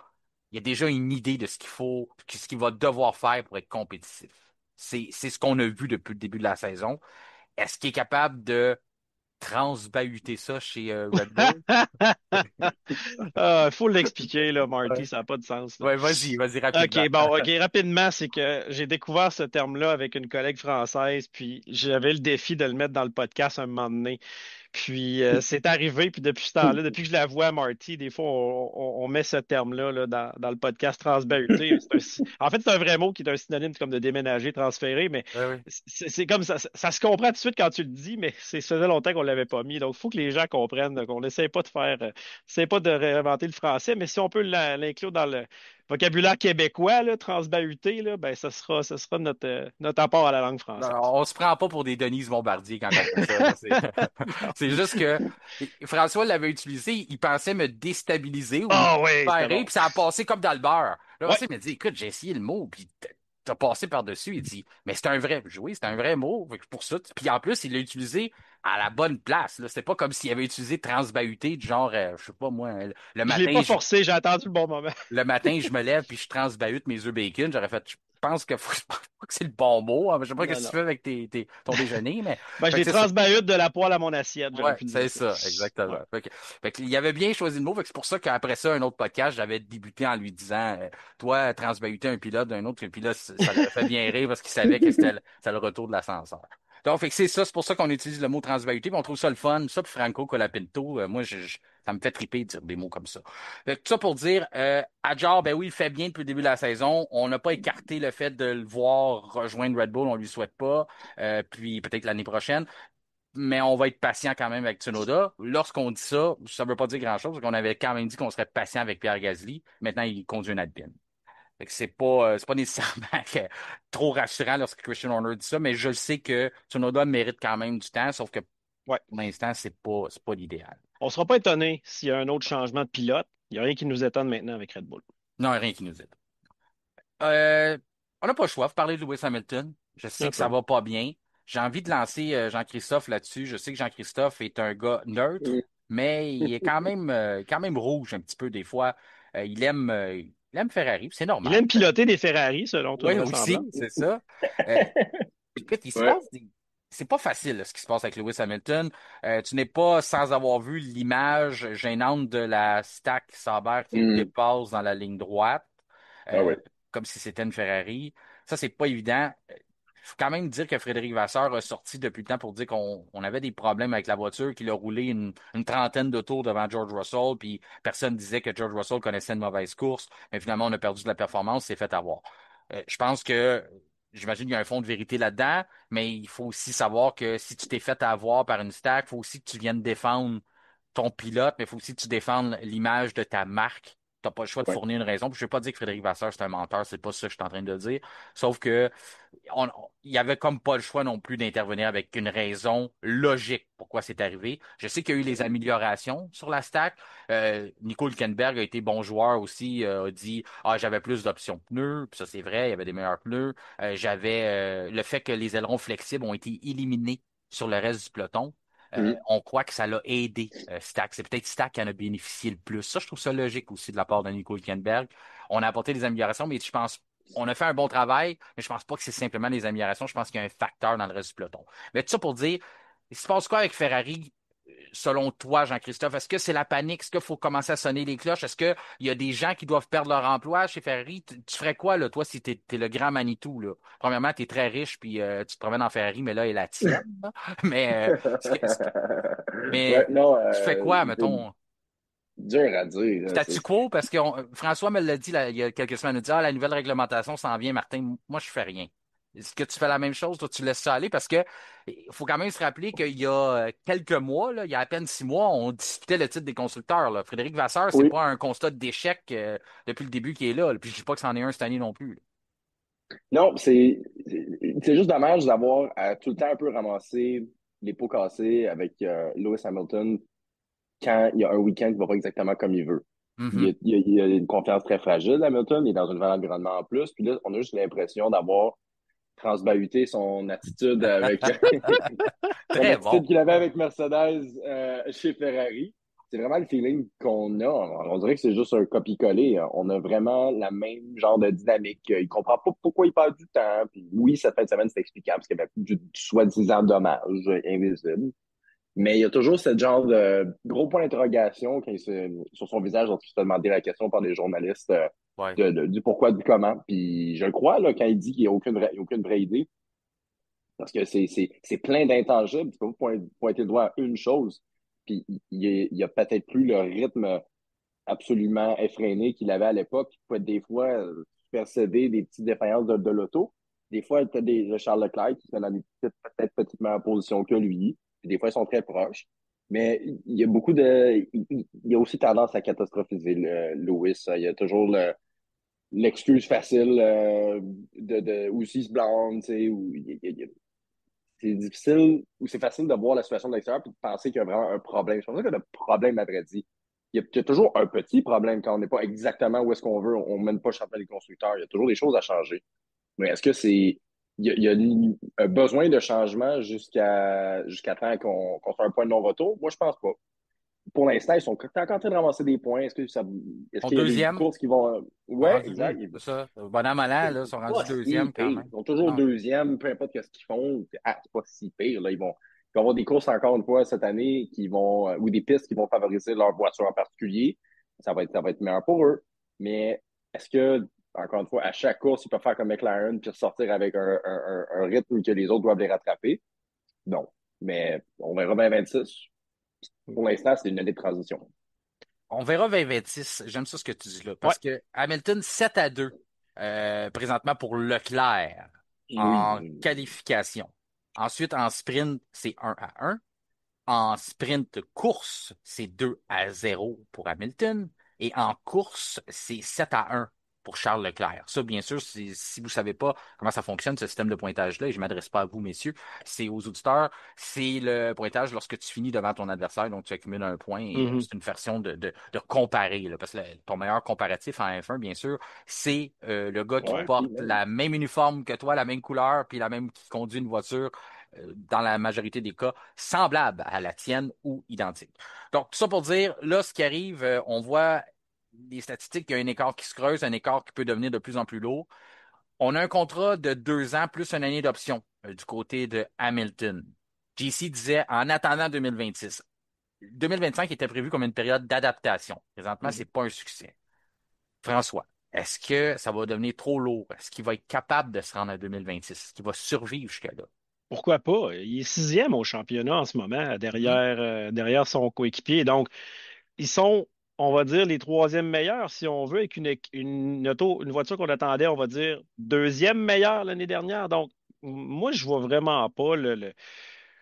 une idée de ce qu'il faut, ce qu'il va devoir faire pour être compétitif. C'est ce qu'on a vu depuis le début de la saison. Est-ce qu'il est capable de transbahuter ça chez Red Bull? Il faut l'expliquer, là, Marty, Ouais. ça n'a pas de sens, là. Ouais, vas-y rapidement. OK, bon, OK, rapidement, c'est que j'ai découvert ce terme-là avec une collègue française, puis j'avais le défi de le mettre dans le podcast un moment donné. Puis c'est arrivé, puis depuis ce temps-là, depuis que je la vois à Marty, des fois, on met ce terme-là là, dans le podcast transbahuté. En fait, c'est un vrai mot qui est un synonyme comme de déménager, transférer, mais Ouais, ouais. c'est comme ça se comprend tout de suite quand tu le dis, mais ça faisait longtemps qu'on ne l'avait pas mis. Donc, il faut que les gens comprennent là, qu'on n'essaie pas de faire, essaie pas de réinventer le français, mais si on peut l'inclure dans le vocabulaire québécois, là, transbahuté, là, ben, ça sera notre apport à la langue Non, française. on se prend pas pour des Denise Bombardier quand on fait ça. Là. C'est juste que François l'avait utilisé, il pensait me déstabiliser ou me Ah oui, c'était faire, bon. puis ça a passé comme dans le beurre. Là, Ouais. François il m'a dit, écoute, j'ai essayé le mot, puis t'as passé par-dessus. Il dit, mais c'est un vrai. Je dis, oui, c'est un vrai mot. Fait que pour ça. Puis en plus, il l'a utilisé à la bonne place. Là. C'était pas comme s'il avait utilisé transbahuté, du genre, je sais pas moi, le Je l'ai matin, pas forcé, j'ai attendu le bon moment. je me lève puis je transbahute mes œufs bacon. J'aurais fait, je pense que je pense pas que c'est le bon mot. Hein. Je sais pas Non, ce que tu non. fais avec ton déjeuner, mais Ben, je fait que les c'est ça. transbahute de la poêle à mon assiette, j'aurais Ouais, pu dire c'est ça. ça, exactement. Ouais. Il avait bien choisi le mot. Fait que c'est pour ça qu'après ça, un autre podcast, j'avais débuté en lui disant, toi, transbahuter un pilote d'un autre, puis là, ça l'avait fait bien rire parce qu'il savait que c'était le retour de l'ascenseur. Donc, fait que c'est pour ça qu'on utilise le mot transbahuté, puis on trouve ça le fun. Ça, puis Franco Colapinto, moi, ça me fait triper de dire des mots comme ça. Fait que tout ça pour dire, Adjar, ben oui, il fait bien depuis le début de la saison. On n'a pas écarté le fait de le voir rejoindre Red Bull, on lui souhaite pas. Puis peut-être l'année prochaine. Mais on va être patient quand même avec Tsunoda. Lorsqu'on dit ça ne veut pas dire grand-chose, parce qu'on avait quand même dit qu'on serait patient avec Pierre Gasly. Maintenant, il conduit une Alpine. Fait que c'est pas nécessairement trop rassurant lorsque Christian Horner dit ça, mais je le sais que Tsunoda mérite quand même du temps, sauf que Ouais. pour l'instant, c'est pas l'idéal. On ne sera pas étonné s'il y a un autre changement de pilote. Il n'y a rien qui nous étonne maintenant avec Red Bull. Non, rien qui nous aide. Euh, on n'a pas le choix. Vous parlez de Lewis Hamilton. Je sais Un que ça peu. va pas bien. J'ai envie de lancer Jean-Christophe là-dessus. Je sais que Jean-Christophe est un gars neutre, mais il est quand même rouge un petit peu des fois. Il aime Ferrari, c'est Il normal. aime piloter des Ferrari, selon toute Oui, aussi, vraisemblance. c'est ça. Euh, Écoute, Ouais. c'est pas facile là, ce qui se passe avec Lewis Hamilton. Tu n'es pas sans avoir vu l'image gênante de la stack Sauber qui le Mm. dépasse dans la ligne droite, Ah euh, oui. comme si c'était une Ferrari. Ça, c'est pas évident. Il faut quand même dire que Frédéric Vasseur a sorti depuis le temps pour dire qu'on avait des problèmes avec la voiture, qu'il a roulé une trentaine de tours devant George Russell, puis personne disait que George Russell connaissait une mauvaise course, mais finalement, on a perdu de la performance, c'est fait avoir. Je pense que j'imagine qu'il y a un fond de vérité là-dedans, mais il faut aussi savoir que si tu t'es fait avoir par une stack, il faut aussi que tu viennes défendre ton pilote, mais il faut aussi que tu défendes l'image de ta marque. Tu n'as pas le choix de Ouais. fournir une raison. Puis je ne veux pas dire que Frédéric Vasseur, c'est un menteur, c'est pas ça que je suis en train de dire. Sauf que il y avait comme pas le choix non plus d'intervenir avec une raison logique pourquoi c'est arrivé. Je sais qu'il y a eu les améliorations sur la stack. Nico Hülkenberg a été bon joueur aussi, a dit ah j'avais plus d'options pneus, puis ça c'est vrai, il y avait des meilleurs pneus. Le fait que les ailerons flexibles ont été éliminés sur le reste du peloton. Mm. On croit que ça l'a aidé, Stack. C'est peut-être Stack qui en a bénéficié le plus. Ça, je trouve ça logique aussi de la part de Nico Hülkenberg. On a apporté des améliorations, mais je pense on a fait un bon travail, mais je pense pas que c'est simplement des améliorations. Je pense qu'il y a un facteur dans le reste du peloton. Mais tout ça pour dire, il se passe quoi avec Ferrari, selon toi, Jean-Christophe? Est-ce que c'est la panique? Est-ce qu'il faut commencer à sonner les cloches? Est-ce qu'il y a des gens qui doivent perdre leur emploi chez Ferrari? Tu ferais quoi, là, toi, si t'es le grand Manitou, là? Premièrement, t'es très riche, puis tu te promènes en Ferrari, mais là, elle est la tienne, là. Mais, Ouais, mais non, tu fais quoi, mettons? dur à dire, là. Statu quo, parce que François me l'a dit là, il y a quelques semaines, il a dit, ah, la nouvelle réglementation s'en vient, Martin. Moi, je fais rien. Est-ce que tu fais la même chose? Toi, tu laisses ça aller? Parce que il faut quand même se rappeler qu'il y a quelques mois, là, il y a à peine 6 mois, on disputait le titre des constructeurs, là. Frédéric Vasseur, c'est Oui. pas un constat d'échec depuis le début qui est là. Puis je dis pas que c'en est un cette année non plus, là. Non, c'est juste dommage d'avoir à tout le temps un peu ramassé les pots cassés avec Lewis Hamilton quand il y a un week-end qui va pas exactement comme il veut. Mhm. Il a une confiance très fragile, Hamilton. Il est dans un nouvel environnement en plus. Puis là, on a juste l'impression d'avoir transbahuté son attitude avec son Très attitude bon. qu'il avait avec Mercedes chez Ferrari. C'est vraiment le feeling qu'on a. On dirait que c'est juste un copie-coller. On a vraiment la même genre de dynamique. Il comprend pas pourquoi il perd du temps. Puis oui, cette fin de semaine, c'est explicable parce qu'il y avait du soi-disant dommage invisible. Mais il y a toujours ce genre de gros point d'interrogation sur son visage lorsqu'il se fait demander la question par des journalistes Ouais. du pourquoi, du comment. Puis je le crois là, quand il dit qu'il n'y a aucune vraie idée, parce que c'est plein d'intangibles. Tu peux pas pointer le doigt à une chose, puis il y a peut-être plus le rythme absolument effréné qu'il avait à l'époque. Il peut être des fois percéder des petites défaillances de l'auto. Des fois, tu as des Charles Leclerc qui sont dans des peut-être petites meilleures positions que lui. Puis des fois, ils sont très proches. Mais il y a beaucoup de. Il y a aussi tendance à catastrophiser Lewis. Il y a toujours l'excuse facile où s'il se blâme, tu sais, où c'est difficile ou c'est facile de voir la situation de l'extérieur et de penser qu'il y a vraiment un problème. Je pense que le problème, à vrai dire, il y a toujours un petit problème quand on n'est pas exactement où est-ce qu'on veut. On ne mène pas le championnat des constructeurs. Il y a toujours des choses à changer. Mais est-ce que c'est. Il y a un besoin de changement jusqu'à temps qu'on soit un point de non-retour? Moi, je pense pas. Pour l'instant, ils sont encore en train de ramasser des points. Est-ce Mon qu'il y a des deuxième, courses qui vont. sont Ouais, rendus, exact. c'est ça. Bonhomme Allant, là, sont rendus Pas si deuxième quand pire. même. Ils sont toujours Non. deuxième, peu importe ce qu'ils font. Ah, c'est pas si pire. Là, ils vont avoir des courses encore une fois cette année ou des pistes qui vont favoriser leur voiture en particulier. Ça va être meilleur pour eux. Mais est-ce que, encore une fois, à chaque course, ils peuvent faire comme McLaren puis ressortir avec un rythme que les autres doivent les rattraper? Non. Mais on verra 2026. Pour l'instant, c'est une année de transition. On verra 2026. J'aime ça ce que tu dis là. Ouais. Parce que Hamilton 7-2 présentement pour Leclerc en Oui. qualification. Ensuite, en sprint, c'est 1-1. En sprint course, c'est 2-0 pour Hamilton. Et en course, c'est 7-1 pour Charles Leclerc. Ça, bien sûr, si vous savez pas comment ça fonctionne, ce système de pointage-là, et je m'adresse pas à vous, messieurs, c'est aux auditeurs, c'est le pointage lorsque tu finis devant ton adversaire, donc tu accumules un point, et Mhm. c'est une version de comparer, là, parce que ton meilleur comparatif en F1, bien sûr, c'est le gars qui Ouais, puis porte même. la même uniforme que toi, la même couleur, puis la même qui conduit une voiture, dans la majorité des cas, semblable à la tienne ou identique. Donc, tout ça pour dire, là, ce qui arrive, on voit les statistiques, il y a un écart qui se creuse, un écart qui peut devenir de plus en plus lourd. On a un contrat de 2 ans plus une année d'option du côté de Hamilton. JC disait en attendant 2026. 2025 était prévu comme une période d'adaptation. Présentement, c'est Mhm. pas un succès. François, est-ce que ça va devenir trop lourd? Est-ce qu'il va être capable de se rendre à 2026? Est-ce qu'il va survivre jusqu'à là? Pourquoi pas? Il est sixième au championnat en ce moment, Mhm. derrière son coéquipier. Donc, ils sont, on va dire, les troisièmes meilleurs, si on veut, avec une voiture qu'on attendait, on va dire, deuxième meilleure l'année dernière. Donc, moi, je vois vraiment pas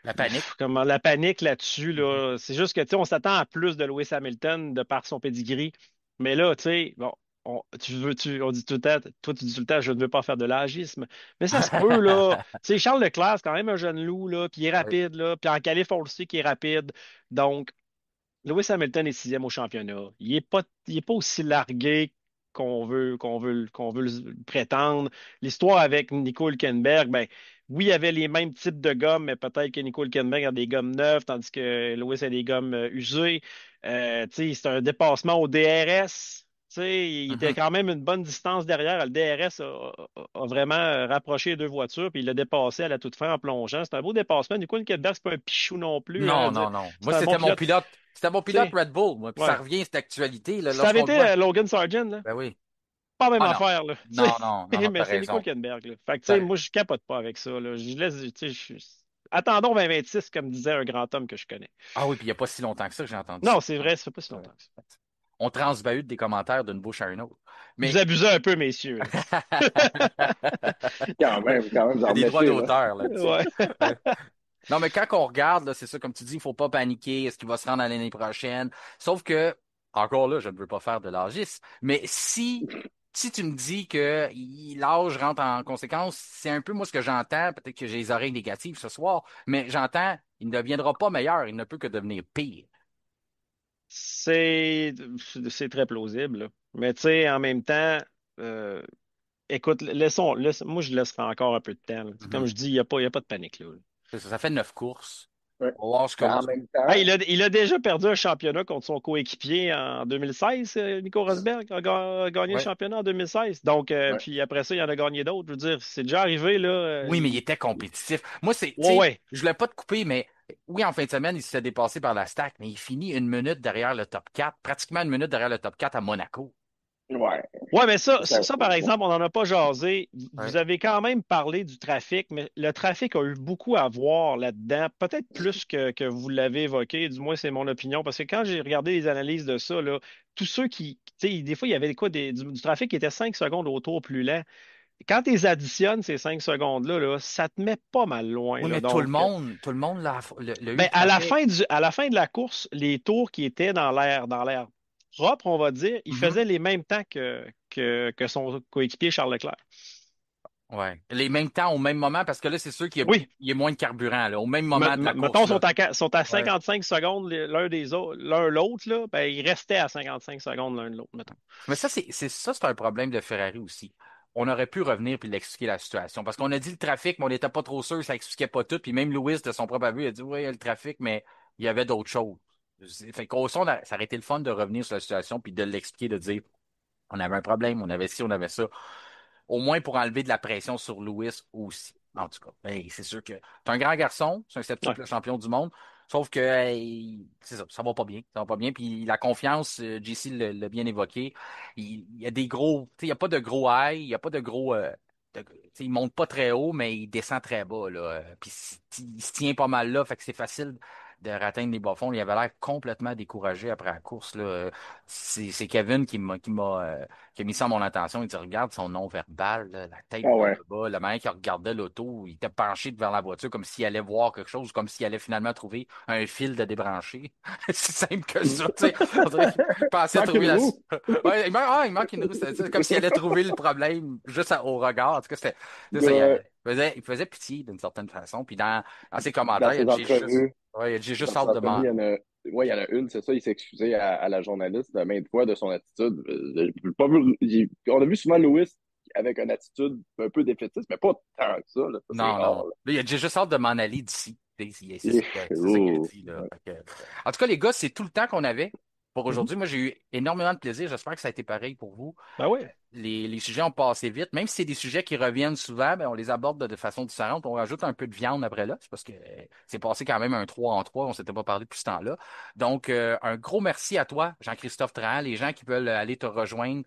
La panique? comment la panique là-dessus. Mhm. Là. C'est juste que, tu sais, on s'attend à plus de Lewis Hamilton de par son pedigree. Mais là, tu sais, bon, on dit tout le temps, toi, tu dis tout le temps, je ne veux pas faire de l'agisme. Mais ça se peut, là. Tu sais, Charles Leclerc, c'est quand même un jeune loup, là, puis il est Oui. rapide, là. Puis en qualif, on le sait qu'il est rapide. Donc, Lewis Hamilton est sixième au championnat. Il est pas aussi largué qu'on veut le prétendre. L'histoire avec Nico Hülkenberg, ben, oui, il avait les mêmes types de gommes, mais peut-être que Nico Hülkenberg a des gommes neuves, tandis que Lewis a des gommes usées. Tu sais, c'est un dépassement au DRS. Tu sais, il était Mhm. quand même une bonne distance derrière. Le DRS a vraiment rapproché les deux voitures, puis il l'a dépassé à la toute fin en plongeant. C'est un beau dépassement. Nico Hülkenberg, c'est pas un pichou non plus. Là. Je Non, veux dire, non, non. Moi, c'est un bon pilote. c'était mon Tu pilote sais, Red Bull, moi. Puis ça ouais. revient, cette actualité, là, Si ça avait lorsqu'on le été voit. Logan Sargent, là, Ben oui. pas la même Ah non. affaire, là. Tu sais, Non, non, non, non, mais t'as c'est Nico raison. Hülkenberg, là. Fait que, tu sais, T'as- moi, je capote pas avec ça, là. Je laisse, tu sais, attendons 2026, comme disait un grand homme que je connais. Ah oui, puis il n'y a pas si longtemps que ça que j'ai entendu ça. Non, c'est vrai, ça fait pas si Ouais. longtemps que ça. On transbahute des commentaires d'une bouche à une autre. Vous Mais abusez un peu, messieurs, là. Quand même, il y a j'en des droits remettez, là. d'auteur là-dessus. Ouais. Non, mais quand on regarde, là, c'est ça, comme tu dis, il faut pas paniquer. Est-ce qu'il va se rendre à l'année prochaine? Sauf que, encore là, je ne veux pas faire de l'âgisme, mais si tu me dis que l'âge rentre en conséquence, c'est un peu moi ce que j'entends. Peut-être que j'ai les oreilles négatives ce soir, mais j'entends, il ne deviendra pas meilleur, il ne peut que devenir pire. C'est, c'est très plausible, là. Mais, tu sais, en même temps, euh, écoute, moi, je laisserai encore un peu de temps, là. Comme Mhm. je dis, il y a pas de panique, là. C'est ça, ça fait 9 courses. Ouais. On va voir ce que Ben, où en est-ce que- même Ah, temps, il a déjà perdu un championnat contre son coéquipier en 2016. Nico Rosberg a gagné le Ouais. championnat en 2016. Donc, ouais. puis après ça, il en a gagné d'autres. Je veux dire, c'est déjà arrivé, là. Oui, mais il était compétitif. Moi, tu Ouais, sais, ouais. je voulais pas te couper, mais oui, en fin de semaine, il s'est dépassé par la stack, mais il finit 1 minute derrière le top 4, pratiquement 1 minute derrière le top 4 à Monaco. Ouais. Ouais, mais ça, Ça, ça, ça, par exemple, on n'en a pas jasé. Vous Ouais. avez quand même parlé du trafic, mais le trafic a eu beaucoup à voir là-dedans. Peut-être plus que vous l'avez évoqué, du moins c'est mon opinion, parce que quand j'ai regardé les analyses de ça, là, tous ceux tu sais, des fois, il y avait quoi, du trafic qui était 5 secondes au tour plus lent. Quand tu les additionnes, ces 5 secondes-là, là, ça te met pas mal loin. Oui, Là. mais Donc, tout le monde l'a eu ben, le trafic. à la fin de la course, les tours qui étaient dans l'air propre, on va dire, ils Mhm. faisaient les mêmes temps que son coéquipier Charles Leclerc. Ouais. Les mêmes temps au même moment, parce que là, c'est sûr Oui, il y a moins de carburant, là, au même moment de la mettons, course, là. sont à Ouais. 55 secondes l'un des autres, l'un l'autre, là, ben, ils restaient à 55 secondes l'un de l'autre, mettons. Mais ça, c'est un problème de Ferrari aussi. On aurait pu revenir puis l'expliquer la situation. Parce qu'on a dit le trafic, mais on n'était pas trop sûr, ça expliquait pas tout. Puis même Lewis, de son propre avis, a dit oui, il y a le trafic, mais il y avait d'autres choses. Fait qu'au son, ça aurait été le fun de revenir sur la situation puis de l'expliquer, de dire on avait un problème, on avait ci, on avait ça. Au moins pour enlever de la pression sur Lewis aussi. En tout cas, ben, c'est sûr que c'est un grand garçon, c'est un Ouais. septuple champion du monde. Sauf que c'est ça, ça va pas bien. Ça va pas bien. Puis la confiance, JC l'a bien évoqué. Il y a des gros, tu sais, il y a pas de gros high, il y a pas de gros. Tu sais, il monte pas très haut, mais il descend très bas, là. Puis il se tient pas mal là, fait que c'est facile de atteindre les bas-fonds. Il avait l'air complètement découragé après la course, là. C'est Kevin qui a mis ça à mon attention. Il dit, regarde son non-verbal, là, la tête Ah vers ouais. le bas, la manière qu'il regardait l'auto, il était penché vers la voiture comme s'il allait voir quelque chose, comme s'il allait finalement trouver un fil de débrancher. C'est simple que ça, tu sais. On dirait qu'il pensait Manque trouver une la... roue. Ouais, il manque une roue. C'est comme s'il allait trouver le problème juste au regard. En tout cas, c'est ça, Ouais. il faisait pitié d'une certaine façon. Puis dans ses Dans commentaires, ses entrevues, j'ai juste dans ses hâte de entrevues, m'en... ouais, il y en a une, c'est ça, il s'est excusé à la journaliste de maintes fois de son attitude. J'ai pas vu, on a vu souvent Lewis avec une attitude un peu défaitiste, mais pas tant que ça, là. Ça, c'est Non, rare, non. là. Là, j'ai juste hâte de m'en aller d'ici. C'est ça qu'il a Oh. dit, là. Fait que- En tout cas, les gars, c'est tout le temps qu'on avait pour Mhm. aujourd'hui. Moi, j'ai eu énormément de plaisir. J'espère que ça a été pareil pour vous. Ben oui. Les sujets ont passé vite. Même si c'est des sujets qui reviennent souvent, ben, on les aborde de façon différente. On rajoute un peu de viande après là. C'est parce que c'est passé quand même un 3 en 3. On s'était pas parlé depuis ce temps-là. Donc, un gros merci à toi, Jean-Christophe Trahan. Les gens qui veulent aller te rejoindre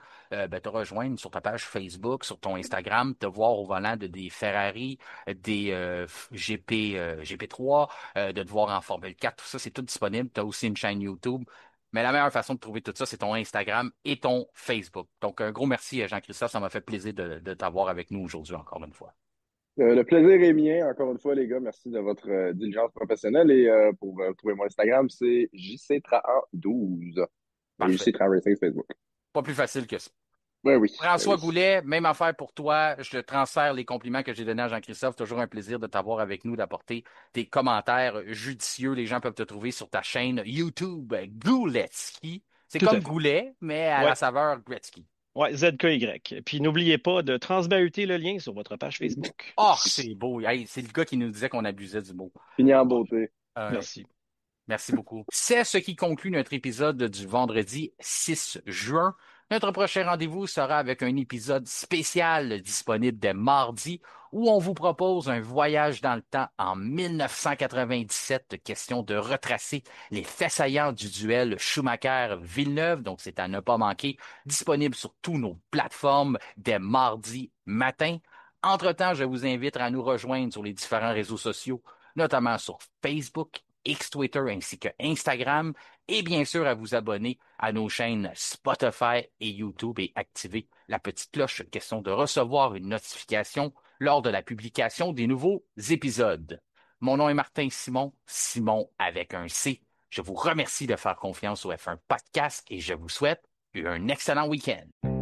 sur ta page Facebook, sur ton Instagram, te voir au volant de des Ferrari, des GP3, de te voir en Formule 4. Tout ça, c'est tout disponible. Tu as aussi une chaîne YouTube. Mais la meilleure façon de trouver tout ça, c'est ton Instagram et ton Facebook. Donc, un gros merci, Jean-Christophe. Ça m'a fait plaisir de t'avoir avec nous aujourd'hui, encore une fois. Le plaisir est mien, encore une fois, les gars. Merci de votre diligence professionnelle. Et pour trouver mon Instagram, c'est JC Trahan12 et Parfait. JC Trahan Racing sur Facebook. Pas plus facile que ça. Ben oui, ben François oui. Goulet, même affaire pour toi. Je te transfère les compliments que j'ai donnés à Jean-Christophe. Toujours un plaisir de t'avoir avec nous, d'apporter tes commentaires judicieux. Les gens peuvent te trouver sur ta chaîne YouTube Gouletski. C'est Tout à comme fait. Goulet, mais à la Ouais. saveur Gretzky. Ouais, ZKY. Puis n'oubliez pas de transbahuter le lien sur votre page Facebook. Oh, c'est beau. Hey, c'est le gars qui nous disait qu'on abusait du mot. Fini en beauté. Ouais. Merci. Merci beaucoup. C'est ce qui conclut notre épisode du vendredi 6 juin. Notre prochain rendez-vous sera avec un épisode spécial disponible dès mardi où on vous propose un voyage dans le temps en 1997, question de retracer les faits saillants du duel Schumacher-Villeneuve. Donc, c'est à ne pas manquer, disponible sur tous nos plateformes dès mardi matin. Entre-temps, je vous invite à nous rejoindre sur les différents réseaux sociaux, notamment sur Facebook, X Twitter ainsi que Instagram et bien sûr à vous abonner à nos chaînes Spotify et YouTube et activer la petite cloche question de recevoir une notification lors de la publication des nouveaux épisodes. Mon nom est Martin Simon, Simon avec un C. Je vous remercie de faire confiance au F1 Podcast et je vous souhaite un excellent week-end.